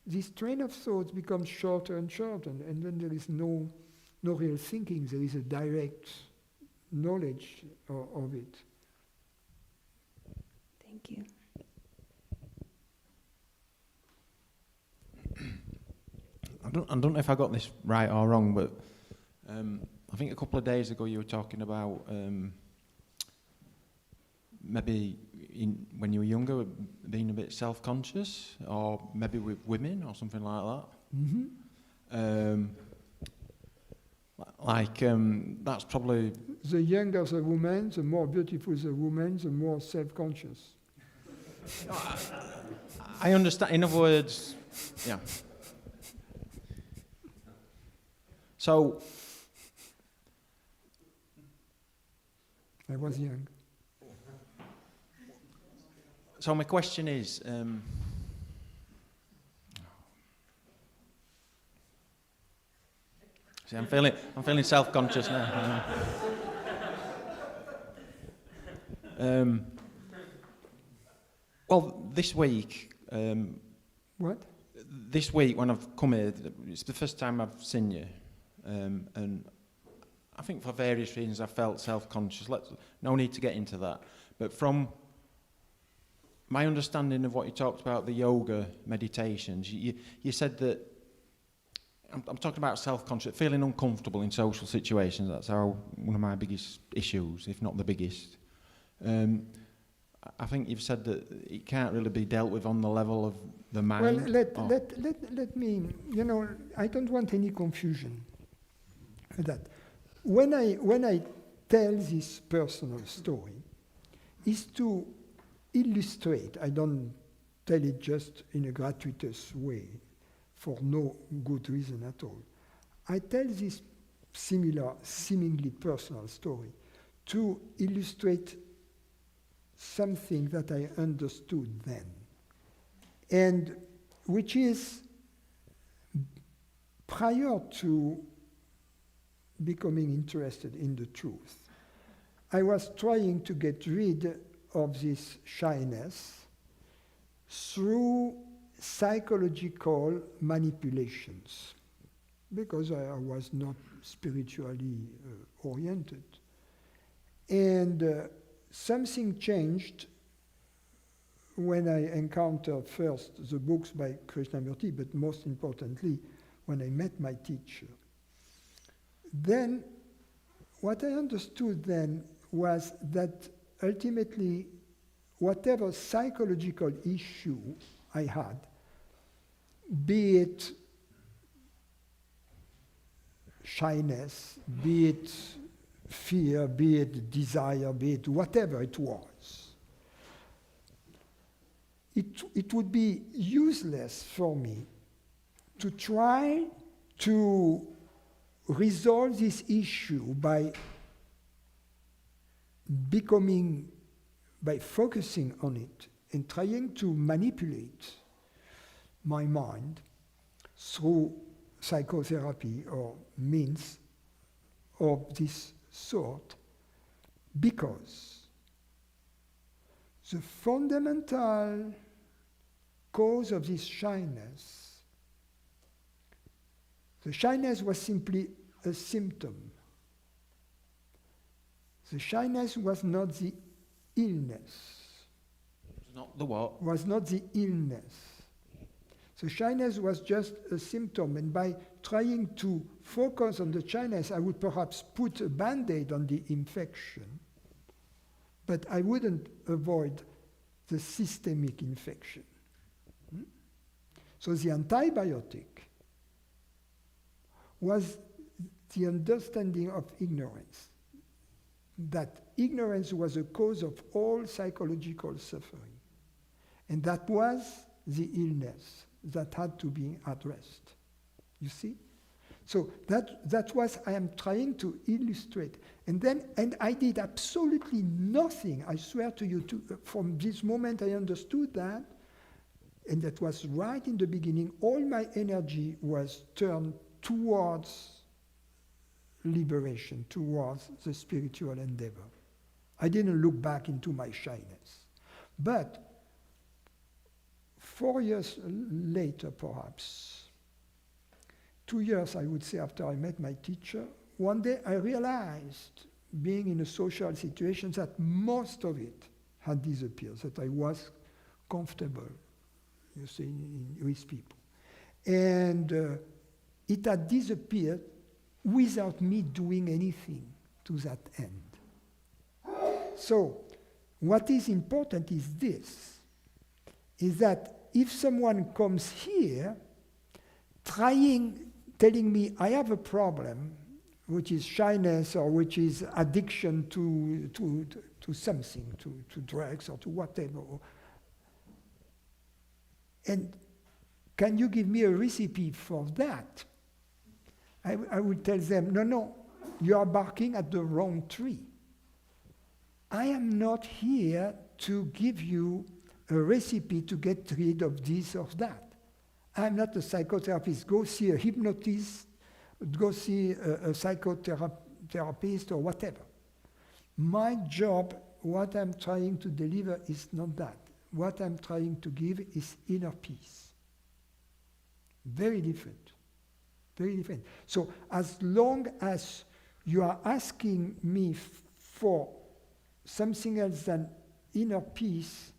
A: this train of thoughts becomes shorter and shorter, and then there is no real thinking, there is a direct knowledge of it.
H: Thank you.
C: I don't know if I got this right or wrong, but I think a couple of days ago you were talking about maybe when you were younger being a bit self-conscious, or maybe with women or something like that.
A: Mm-hmm.
C: That's probably
A: the younger the woman, the more beautiful the woman, the more self-conscious.
I: I understand. In other words, yeah. So,
A: I was young.
I: so my question is, see, I'm feeling self-conscious now. Well, this week.
A: What?
I: This week when I've come here, it's the first time I've seen you, and I think for various reasons I felt self-conscious. No need to get into that. But from my understanding of what you talked about, the yoga meditations, you said that, I'm talking about self-conscious, feeling uncomfortable in social situations. That's one of my biggest issues, if not the biggest. I think you've said that it can't really be dealt with on the level of the mind.
A: Well, let me, I don't want any confusion with that. When I tell this personal story, is to illustrate. I don't tell it just in a gratuitous way for no good reason at all. I tell this seemingly personal story to illustrate something that I understood then, and which is prior to becoming interested in the truth. I was trying to get rid of this shyness through psychological manipulations, because I was not spiritually oriented. And something changed when I encountered first the books by Krishnamurti, but most importantly, when I met my teacher. Then, what I understood then was that ultimately, whatever psychological issue I had, be it shyness, be it fear, be it desire, be it whatever it was, it would be useless for me to try to resolve this issue by focusing on it and trying to manipulate my mind through psychotherapy or means of this sort, because the fundamental cause of this shyness, the shyness was simply a symptom. The shyness was not the illness.
I: Not the what?
A: Was not the illness. The shyness was just a symptom, and by trying to focus on the shyness, I would perhaps put a band-aid on the infection, but I wouldn't avoid the systemic infection. So the antibiotic was the understanding of ignorance, that ignorance was a cause of all psychological suffering, and that was the illness that had to be addressed. You see? So that was I am trying to illustrate. And I did absolutely nothing, I swear to you, from this moment I understood that, and that was right in the beginning, all my energy was turned towards liberation, towards the spiritual endeavor. I didn't look back into my shyness. But 4 years later, perhaps, 2 years, I would say, after I met my teacher, one day I realized, being in a social situation, that most of it had disappeared, that I was comfortable, you see, with people. And it had disappeared without me doing anything to that end. So, what is important is this, is that if someone comes here telling me I have a problem which is shyness, or which is addiction to something, to drugs or to whatever. And can you give me a recipe for that? I would tell them, no, you are barking at the wrong tree. I am not here to give you a recipe to get rid of this or that. I'm not a psychotherapist. Go see a hypnotist, go see a psychotherapist or whatever. My job, what I'm trying to deliver is not that. What I'm trying to give is inner peace. Very different. Very different. So as long as you are asking me for something else than inner peace,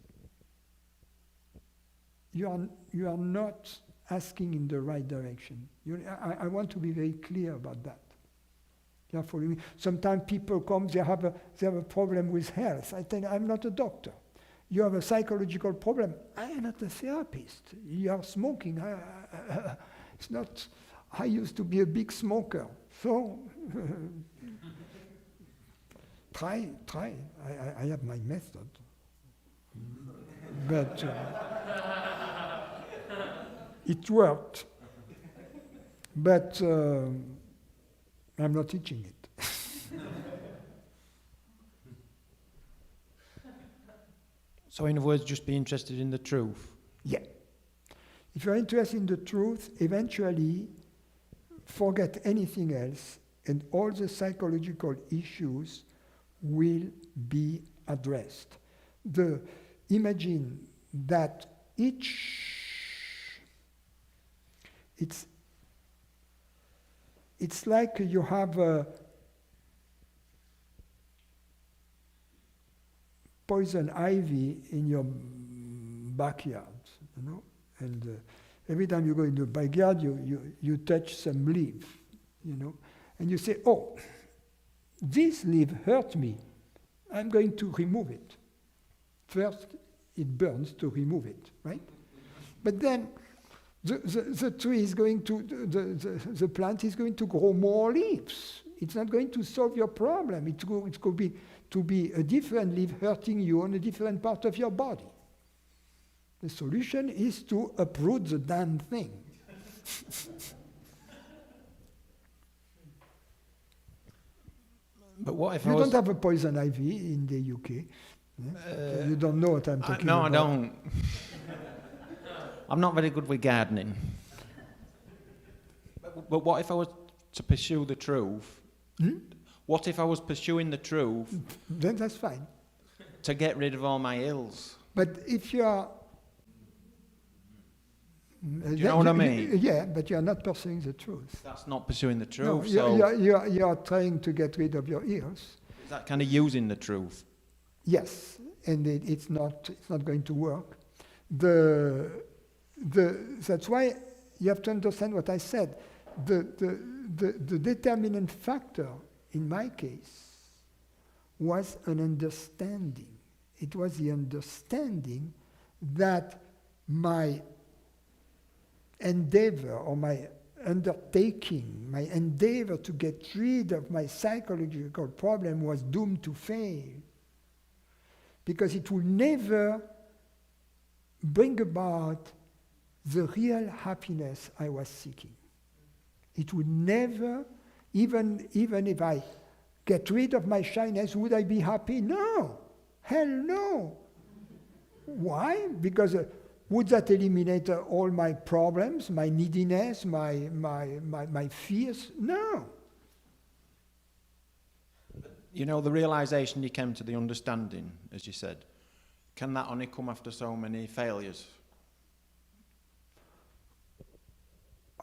A: you are not asking in the right direction. I want to be very clear about that. You are following me? Sometimes people come, they have a problem with health. I think, I'm not a doctor. You have a psychological problem. I am not a therapist. You are smoking. It's not. I used to be a big smoker. So try. I have my method. But it worked. But I'm not teaching it.
I: So in other words, just be interested in the truth.
A: Yeah. If you're interested in the truth, eventually forget anything else, and all the psychological issues will be addressed. Imagine that it's like you have a poison ivy in your backyard, you know, and every time you go in the backyard, you touch some leaf, you know, and you say, oh, this leaf hurt me. I'm going to remove it. First, it burns to remove it, right? But then the tree is going to, the plant is going to grow more leaves. It's not going to solve your problem. It's going to be a different leaf hurting you on a different part of your body. The solution is to uproot the damn thing.
I: But what if
A: you
I: I was...
A: don't have a poison ivy in the UK? Yeah? You don't know what I'm talking
I: no,
A: about.
I: No, I don't. I'm not very good with gardening. But what if I was to pursue the truth? What if I was pursuing the truth?
A: Then that's fine.
I: To get rid of all my ills.
A: But if you are...
I: Do you know what I mean?
A: Yeah, but you are not pursuing the truth.
I: That's not pursuing the truth.
A: No,
I: so
A: you are trying to get rid of your ills.
I: Is that kind of using the truth?
A: Yes, and it's not going to work. That's why you have to understand what I said. The determinant factor in my case was an understanding. It was the understanding that my endeavor or my undertaking, my endeavor to get rid of my psychological problem was doomed to fail. Because it will never bring about the real happiness I was seeking. It would never, even if I get rid of my shyness, would I be happy? No. Hell no. Why? Because would that eliminate all my problems, my neediness, my fears? No.
I: You know, the realization you came to, the understanding, as you said, can that only come after so many failures?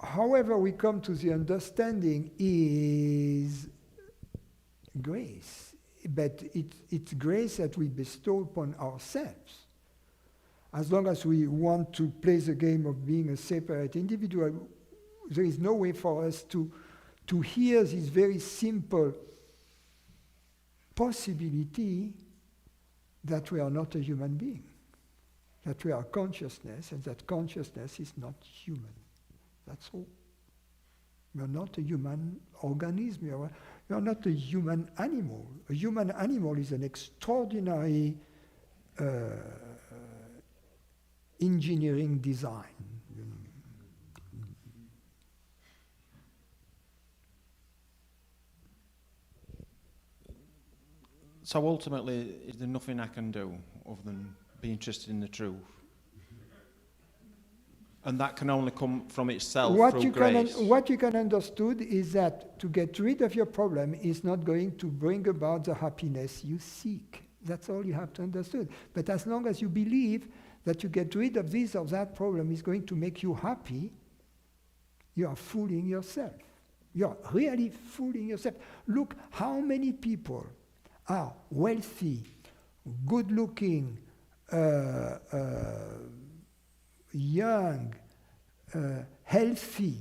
A: However we come to the understanding is grace, but it's grace that we bestow upon ourselves. As long as we want to play the game of being a separate individual, there is no way for us to hear this very simple possibility that we are not a human being, that we are consciousness, and that consciousness is not human. That's all. You're not a human organism. You're not a human animal. A human animal is an extraordinary engineering design.
I: So ultimately, is there nothing I can do other than be interested in the truth? And that can only come from itself through grace.
A: What you can understood is that to get rid of your problem is not going to bring about the happiness you seek. That's all you have to understand. But as long as you believe that you get rid of this or that problem is going to make you happy, you are fooling yourself. You are really fooling yourself. Look how many people are wealthy, good-looking, young, healthy,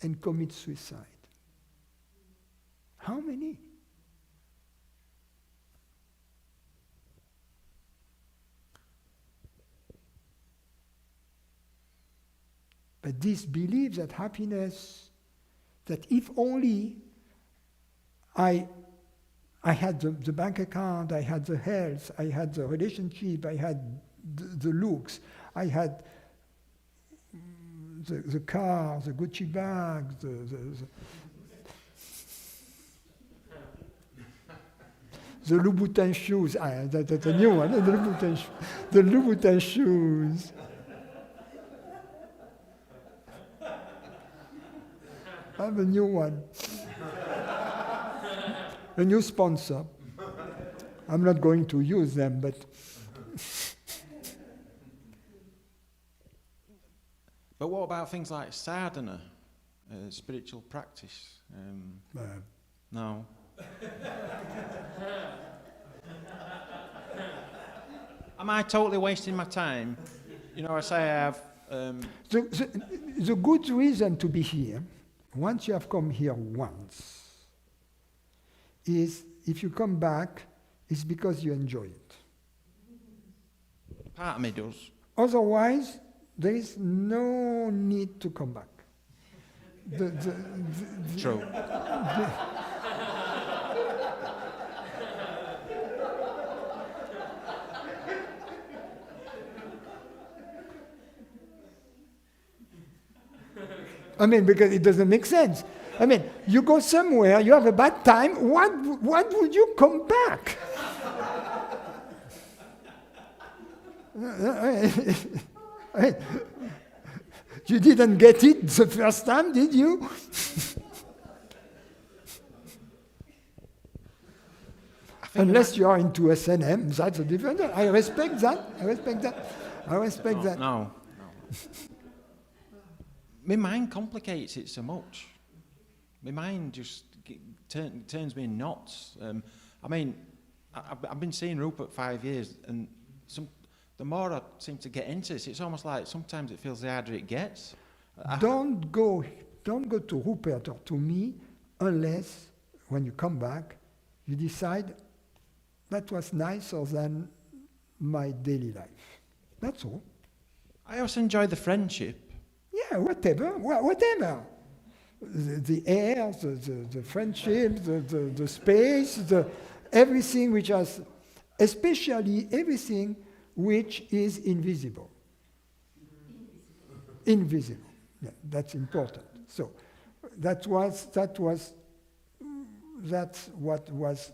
A: and commit suicide. How many? But this belief that happiness, that if only I had the bank account, I had the health, I had the relationship, I had the looks, I had the car, the Gucci bag, the Louboutin shoes. That's a new one. The Louboutin shoes. I have a new one. A new sponsor. I'm not going to use them, but
I: But what about things like sadhana, spiritual practice? No. Am I totally wasting my time? You know, I say I have...
A: The good reason to be here, once you have come here once, is if you come back, it's because you enjoy it.
I: Part of me does.
A: Otherwise, there is no need to come back.
I: True.
A: I mean, because it doesn't make sense. I mean, you go somewhere, you have a bad time, what would you come back? You didn't get it the first time, did you? Unless you are into S&M, that's a different. I respect that.
I: No. My mind complicates it so much. My mind just turns me nuts. I mean, I've been seeing Rupert 5 years, and the more I seem to get into this, it's almost like sometimes it feels the harder it gets.
A: Don't go to Rupert or to me unless, when you come back, you decide that was nicer than my daily life. That's all.
I: I also enjoy the friendship.
A: Yeah, whatever. The air, the friendship, the space, everything which has, especially everything which is invisible. Invisible. Yeah, that's important. So that's what was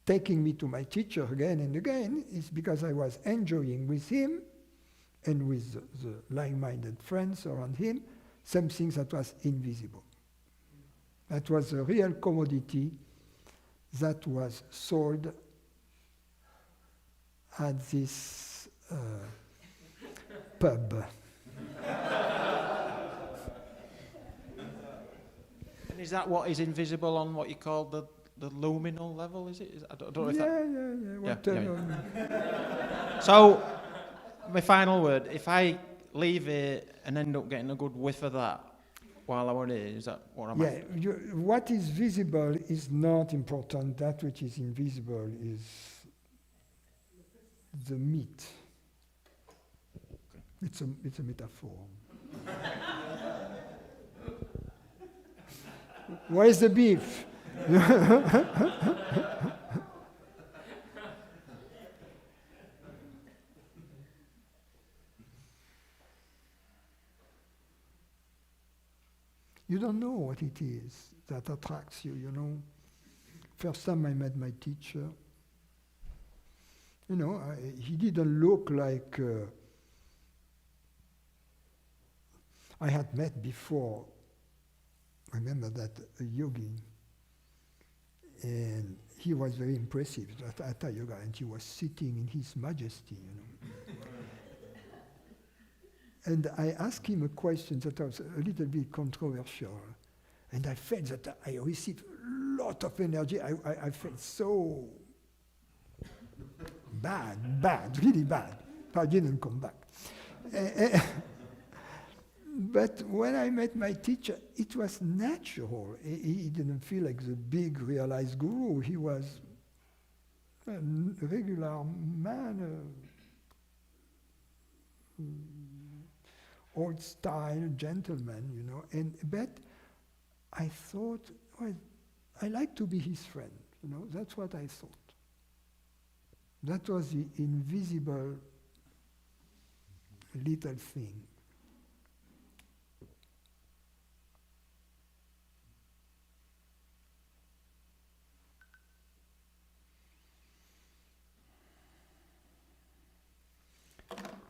A: taking me to my teacher again and again, is because I was enjoying with him and with the like-minded friends around him, something that was invisible. That was a real commodity that was sold at this pub.
I: And is that what is invisible on what you call the luminal level, is it? I don't know if that...
A: Yeah.
I: So, my final word, if I leave here and end up getting a good whiff of that while I were here, is that what I'm after?
A: What is visible is not important. That which is invisible is the meat. It's a metaphor. Where's the beef? You don't know what it is that attracts you, you know. First time I met my teacher, you know, he didn't look like I had met before. I remember that a yogi, and he was very impressive at Hatha Yoga, and he was sitting in his majesty, you know. And I asked him a question that was a little bit controversial, and I felt that I received a lot of energy. I felt so bad, really bad. I didn't come back. But when I met my teacher, it was natural. He didn't feel like the big realized guru. He was a regular man, old style gentleman, you know. But I thought, well, I like to be his friend, you know. That's what I thought. That was the invisible little thing.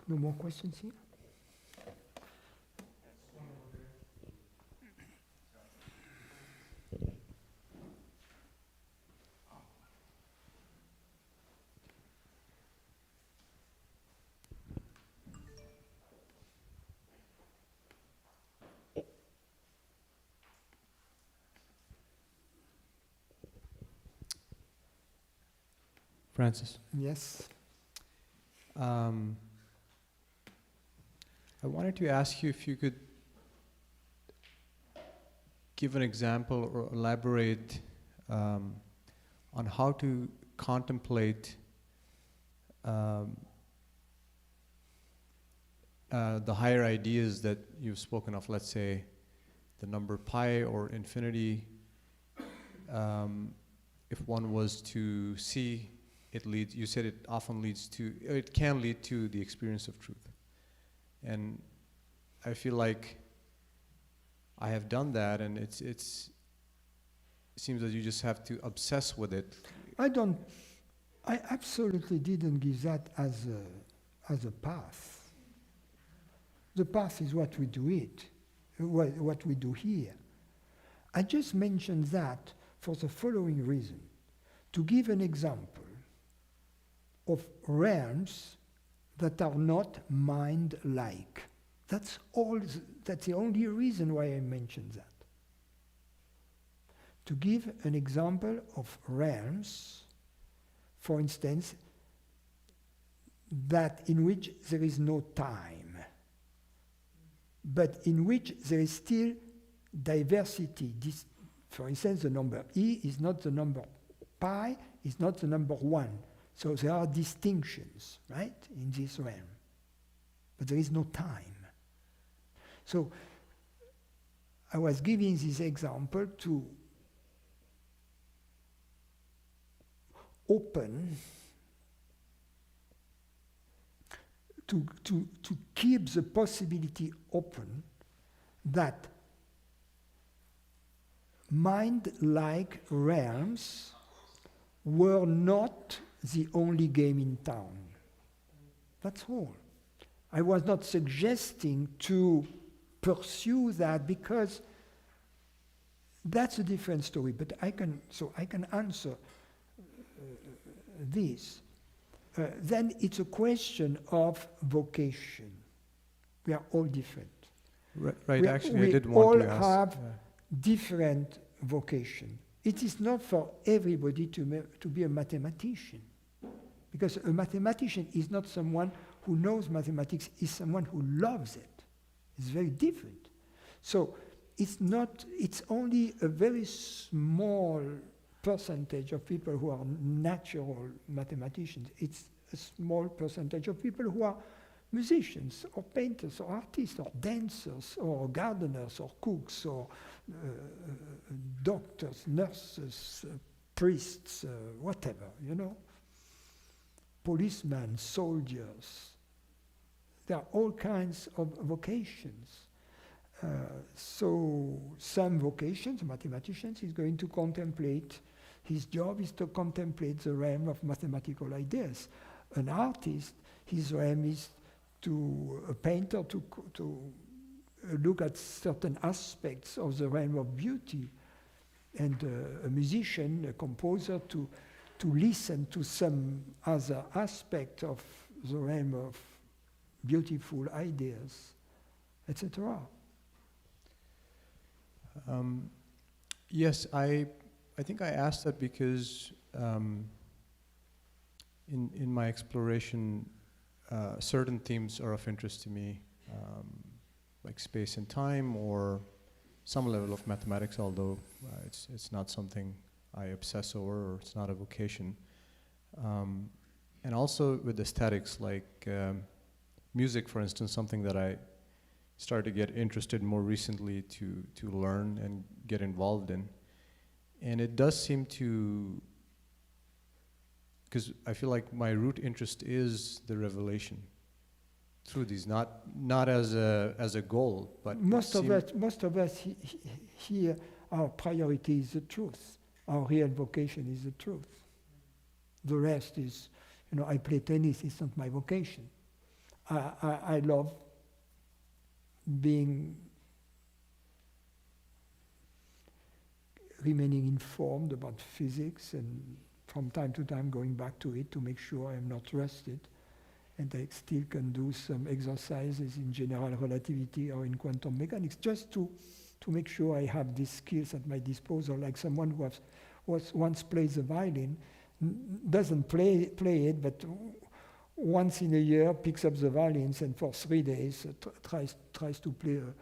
A: No more questions here?
F: Francis.
A: Yes.
F: I wanted to ask you if you could give an example or elaborate on how to contemplate the higher ideas that you've spoken of, let's say the number pi or infinity. If one was to see, it leads, you said it often leads to, it can lead to the experience of truth. And I feel like I have done that, and it seems that you just have to obsess with it.
A: I absolutely didn't give that as a path. The path is what we do what we do here. I just mentioned that for the following reason. To give an example of realms that are not mind-like. That's the only reason why I mentioned that. To give an example of realms, for instance, that in which there is no time, but in which there is still diversity. For instance, the number E is not the number pi, is not the number 1. So there are distinctions, right, in this realm. But there is no time. So I was giving this example to open, to keep the possibility open that mind-like realms were not the only game in town. That's all. I was not suggesting to pursue that because that's a different story, but I can answer this. Then it's a question of vocation. We are all different.
F: Right, actually I did want to ask.
A: We all have different vocation. It is not for everybody to be a mathematician, because a mathematician is not someone who knows mathematics, is someone who loves it. It's very different. So it's only a very small percentage of people who are natural mathematicians. It's a small percentage of people who are musicians or painters or artists or dancers or gardeners or cooks or doctors, nurses, priests, whatever, you know. Policemen, soldiers. There are all kinds of vocations. So some vocations, mathematicians, is going to contemplate. His job is to contemplate the realm of mathematical ideas. An artist, his realm is to a painter to look at certain aspects of the realm of beauty, and a musician, a composer, to listen to some other aspect of the realm of beautiful ideas, etc.
F: Yes, I think I asked that because in my exploration, certain themes are of interest to me, like space and time, or some level of mathematics, although it's not something I obsess over, or it's not a vocation. And also with aesthetics, like music, for instance, something that I started to get interested more recently to learn and get involved in. And it does seem to, because I feel like my root interest is the revelation through these, not as a goal, but
A: most of us here, our priority is the truth. Our real vocation is the truth. The rest is, you know, I play tennis, it's not my vocation. I love remaining informed about physics, and from time to time going back to it to make sure I'm not rusted, and I still can do some exercises in general relativity or in quantum mechanics, just to make sure I have these skills at my disposal. Like someone who was once plays the violin, doesn't play it, but once in a year picks up the violins and for 3 days tries to play a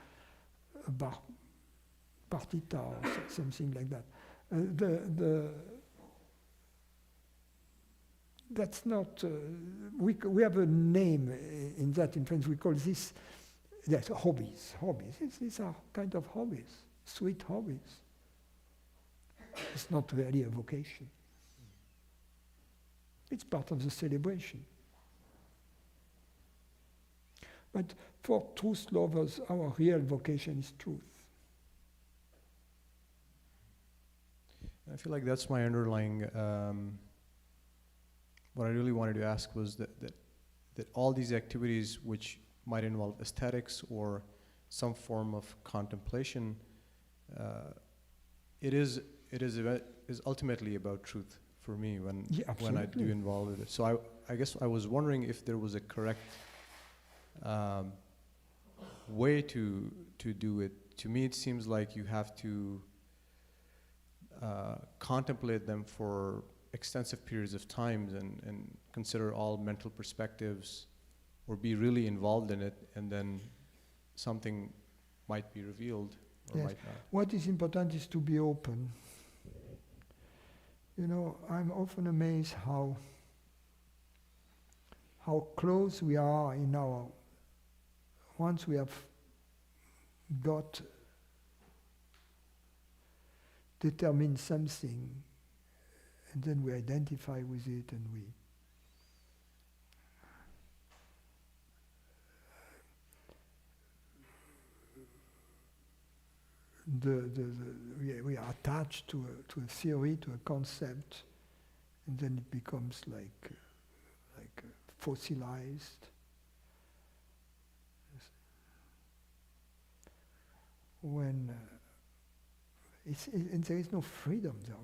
A: partita or something like that. That's not, we have a name in that. In French we call this, yes, hobbies. These are kind of hobbies, sweet hobbies. It's not really a vocation. It's part of the celebration. But for truth lovers, our real vocation is truth.
F: I feel like that's my underlying, what I really wanted to ask was that all these activities which might involve aesthetics or some form of contemplation, it is ultimately about truth for me when I do involve with it. So I guess I was wondering if there was a correct way to do it. To me, it seems like you have to contemplate them for extensive periods of time and consider all mental perspectives, or be really involved in it, and then something might be revealed or might not.
A: What is important is to be open. You know, I'm often amazed how close we are in our, once we have got determined something, and then we identify with it, and we are attached to a theory, to a concept, and then it becomes like fossilized. When and there is no freedom there.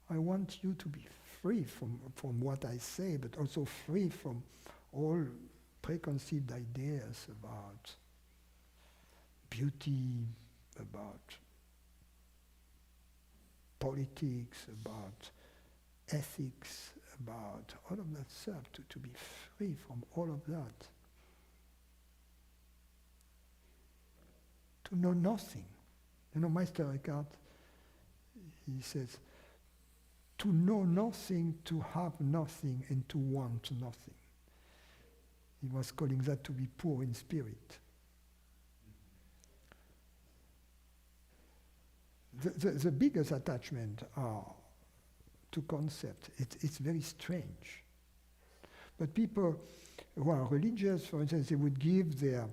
A: I want you to be free from what I say, but also free from all preconceived ideas about beauty, about politics, about ethics, about all of that stuff, to be free from all of that. To know nothing. You know, Meister Eckhart, he says, to know nothing, to have nothing, and to want nothing. He was calling that to be poor in spirit. the biggest attachment are to concept. It's very strange. But people who are religious, for instance, they would give their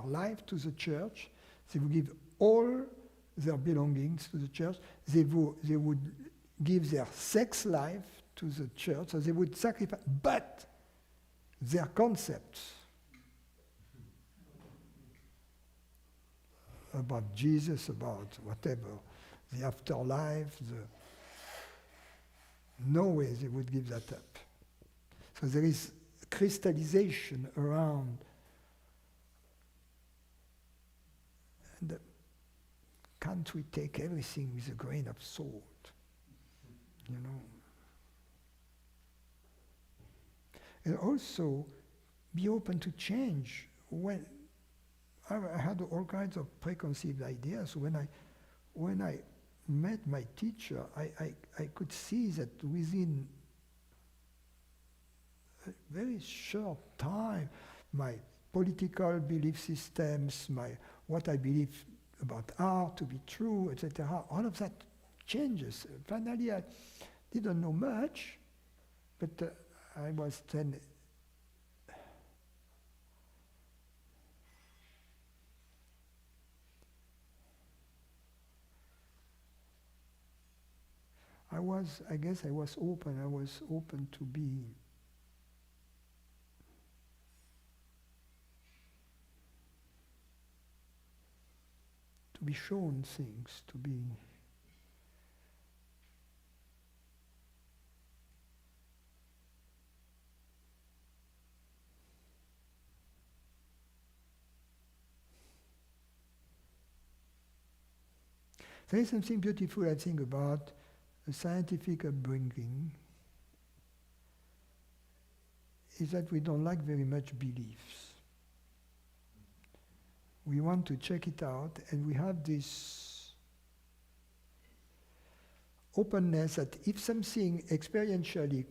A: life to the church. They would give all their belongings to the church. They would give their sex life to the church. So they would sacrifice. But their concepts about Jesus, about whatever, the afterlife, no way they would give that up. So there is crystallization around. And can't we take everything with a grain of salt? You know? And also be open to change. When I had all kinds of preconceived ideas. When I met my teacher, I could see that within a very short time, my political belief systems, what I believe about art to be true, etc., all of that changes. Finally, I didn't know much, but I was then I guess I was open. I was open to be shown things, to be there is something beautiful, I think, about a scientific upbringing, is that we don't like very much beliefs. We want to check it out, and we have this openness that if something experientially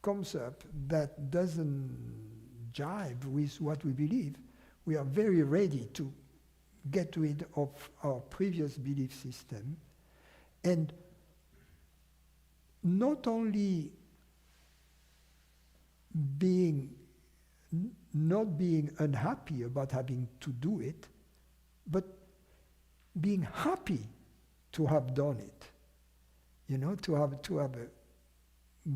A: comes up that doesn't jive with what we believe, we are very ready to get rid of our previous belief system, and not only not being unhappy about having to do it, but being happy to have done it. You know, to have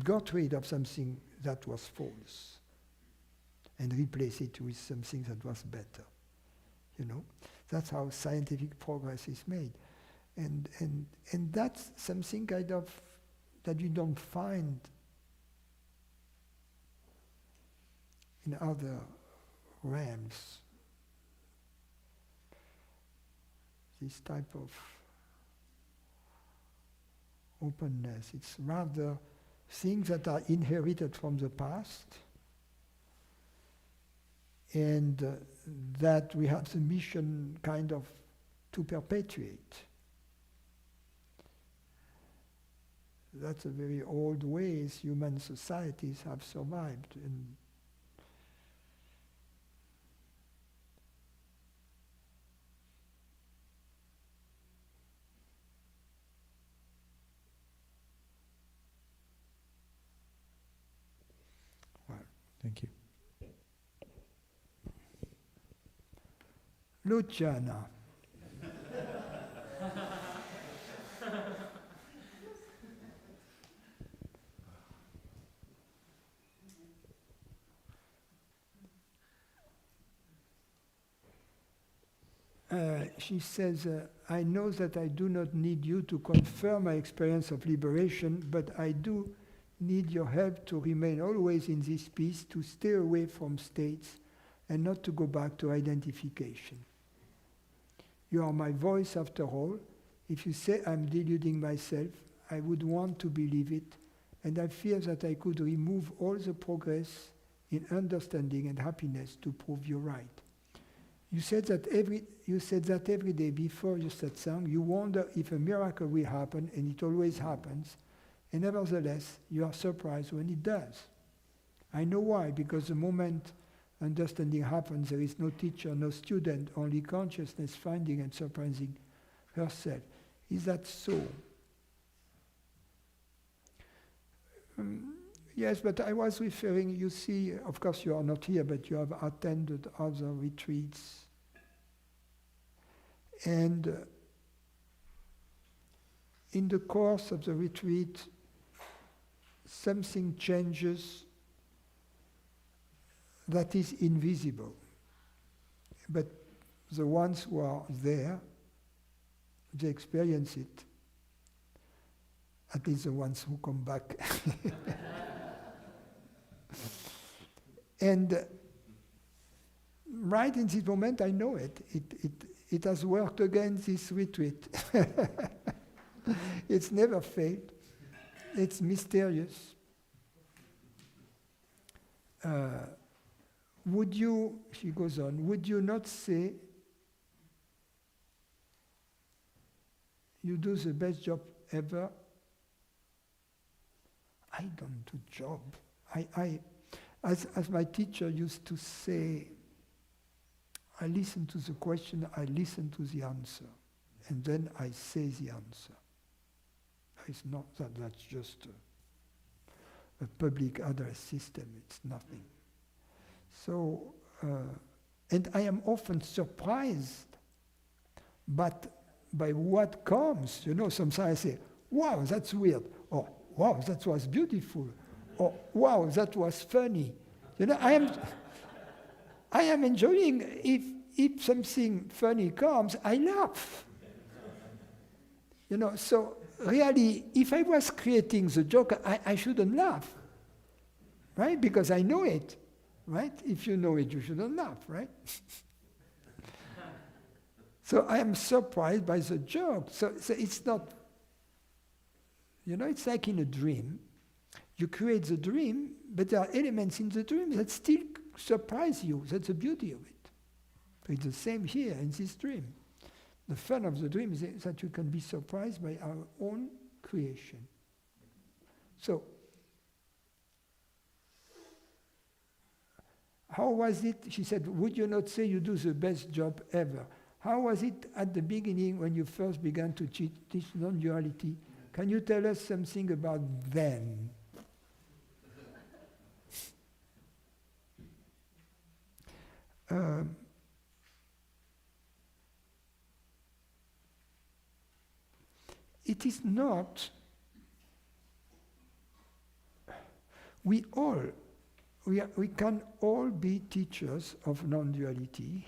A: got rid of something that was false and replace it with something that was better. You know, that's how scientific progress is made, and that's something kind of that you don't find in other realms. This type of openness. It's rather things that are inherited from the past, and that we have the mission kind of to perpetuate. That's a very old ways human societies have survived. And
C: Thank you.
A: Luciana. She says, I know that I do not need you to confirm my experience of liberation, but I do need your help to remain always in this peace, to stay away from states and not to go back to identification. You are my voice after all. If you say I'm deluding myself, I would want to believe it, and I fear that I could remove all the progress in understanding and happiness to prove you right. You said that every day before your satsang, you wonder if a miracle will happen, and it always happens, and nevertheless, you are surprised when it does. I know why, because the moment understanding happens, there is no teacher, no student, only consciousness finding and surprising herself. Is that so? Yes, but I was referring, you see, of course you are not here, but you have attended other retreats. And in the course of the retreat, something changes that is invisible. But the ones who are there, they experience it. At least the ones who come back. And right in this moment, I know it. It has worked again, this retreat. It's never failed. It's mysterious. Would you, she goes on, would you not say you do the best job ever? I don't do job. As my teacher used to say, I listen to the question, I listen to the answer, and then I say the answer. It's not that that's just a public address system, it's nothing. So, and I am often surprised by what comes. You know, sometimes I say, wow, that's weird, or wow, that was beautiful, or wow, that was funny. You know, I am enjoying, if something funny comes, I laugh. You know, so really, if I was creating the joke, I shouldn't laugh, right? Because I know it, right? If you know it, you shouldn't laugh, right? So I am surprised by the joke. So it's not, you know, it's like in a dream. You create the dream, but there are elements in the dream that still surprise you. That's the beauty of it. It's the same here in this dream. The fun of the dream is that you can be surprised by our own creation. So, how was it? She said, would you not say you do the best job ever? How was it at the beginning when you first began to teach non-duality? Can you tell us something about then? It is not, we can all be teachers of non-duality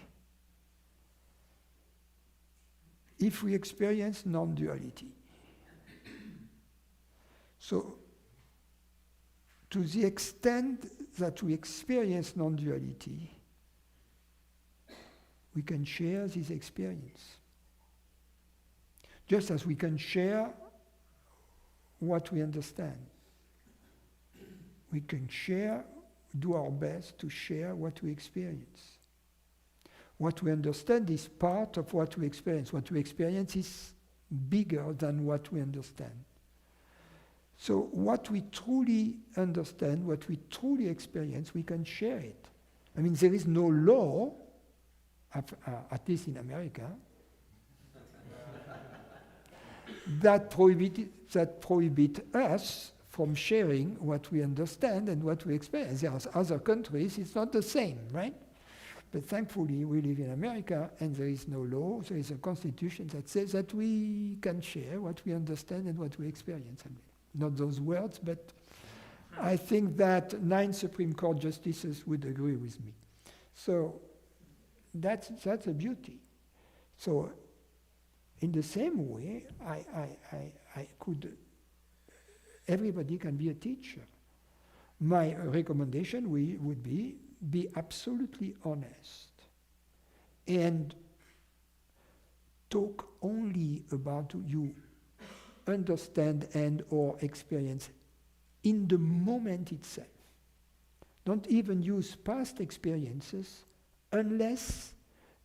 A: if we experience non-duality. So, to the extent that we experience non-duality, we can share this experience. Just as we can share what we understand. We can share, do our best to share what we experience. What we understand is part of what we experience. What we experience is bigger than what we understand. So what we truly understand, what we truly experience, we can share it. I mean, there is no law, at least in America, that prohibit us from sharing what we understand and what we experience. There are other countries, it's not the same, right? But thankfully, we live in America, and there is no law. There is a constitution that says that we can share what we understand and what we experience. I mean, not those words, but I think that 9 Supreme Court justices would agree with me. So that's a beauty. So in the same way, I could, everybody can be a teacher. My recommendation would be absolutely honest and talk only about you understand and or experience in the moment itself. Don't even use past experiences unless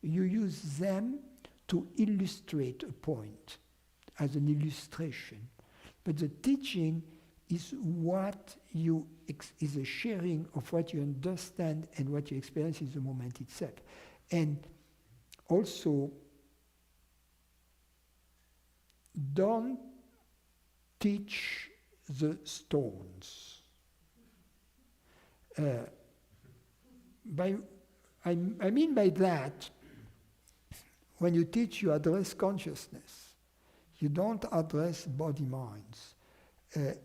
A: you use them to illustrate a point, as an illustration. But the teaching is what you is a sharing of what you understand and what you experience in the moment itself. And also, don't teach the stones. I mean by that, when you teach, you address consciousness. You don't address body-minds.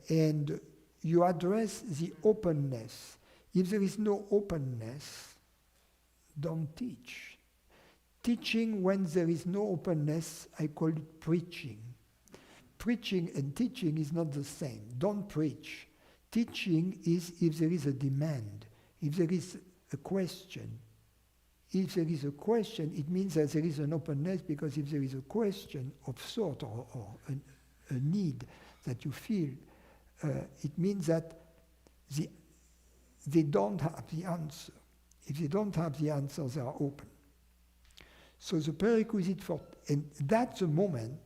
A: And you address the openness. If there is no openness, don't teach. Teaching when there is no openness, I call it preaching. Preaching and teaching is not the same. Don't preach. Teaching is if there is a demand, if there is a question. If there is a question, it means that there is an openness, because if there is a question of sort or a need that you feel, it means that they don't have the answer. If they don't have the answer, they are open. So the prerequisite for, and that's the moment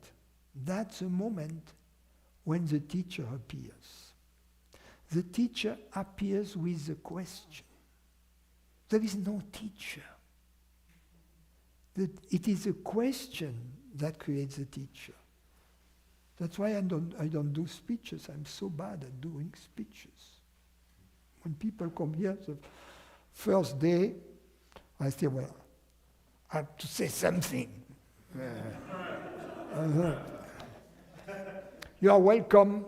A: when the teacher appears. The teacher appears with the question. There is no teacher. It is a question that creates a teacher. That's why I don't do speeches. I'm so bad at doing speeches. When people come here the first day, I say, well, I have to say something. You are welcome.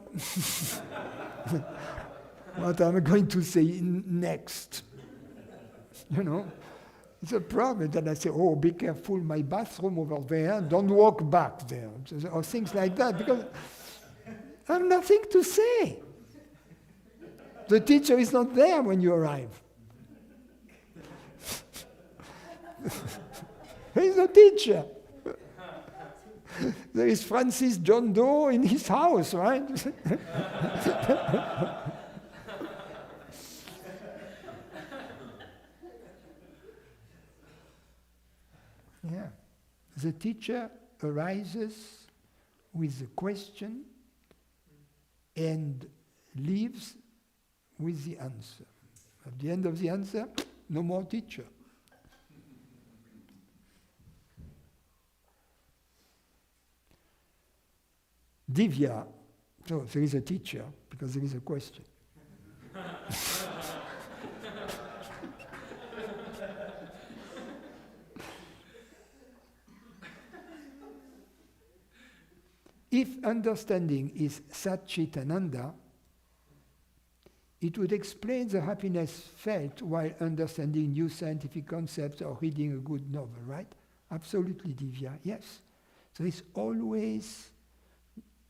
A: What am I going to say next? You know? It's a problem. Then I say, oh, be careful, my bathroom over there, don't walk back there, or things like that, because I have nothing to say. The teacher is not there when you arrive. He's the teacher. There is Francis John Doe in his house, right? Yeah. The teacher arises with the question and leaves with the answer. At the end of the answer, no more teacher. Divya, so there is a teacher because there is a question. If understanding is Sat Chit Ananda, it would explain the happiness felt while understanding new scientific concepts or reading a good novel, right? Absolutely, Divya, yes. There is always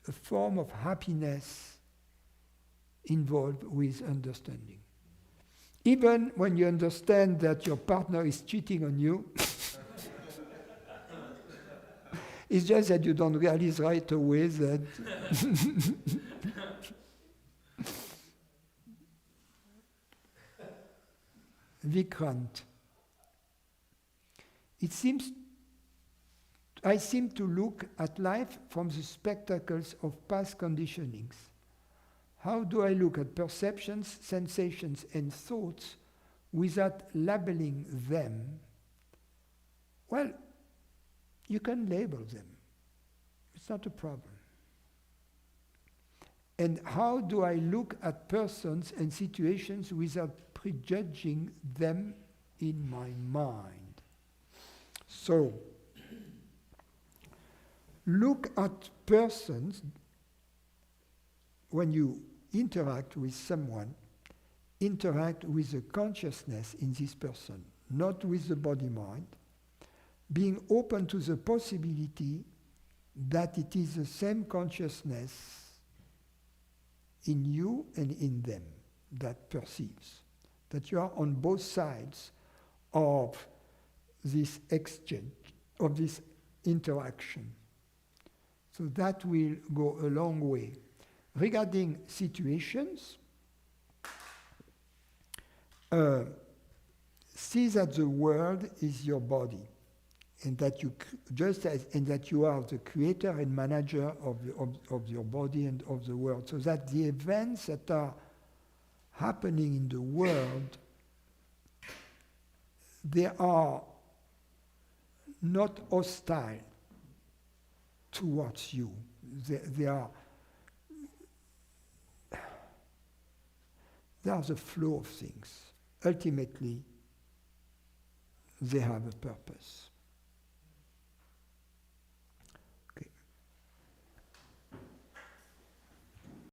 A: a form of happiness involved with understanding. Even when you understand that your partner is cheating on you, it's just that you don't realize right away that Vikrant. I seem to look at life from the spectacles of past conditionings. How do I look at perceptions, sensations, and thoughts without labeling them? Well, you can label them. It's not a problem. And how do I look at persons and situations without prejudging them in my mind? So, look at persons when you interact with someone, interact with the consciousness in this person, not with the body-mind, being open to the possibility that it is the same consciousness in you and in them that perceives, that you are on both sides of this exchange, of this interaction. So that will go a long way. Regarding situations, see that the world is your body, and that you and that you are the creator and manager of your body and of the world, so that the events that are happening in the world, they are not hostile towards you. they are the flow of things. Ultimately, they have a purpose.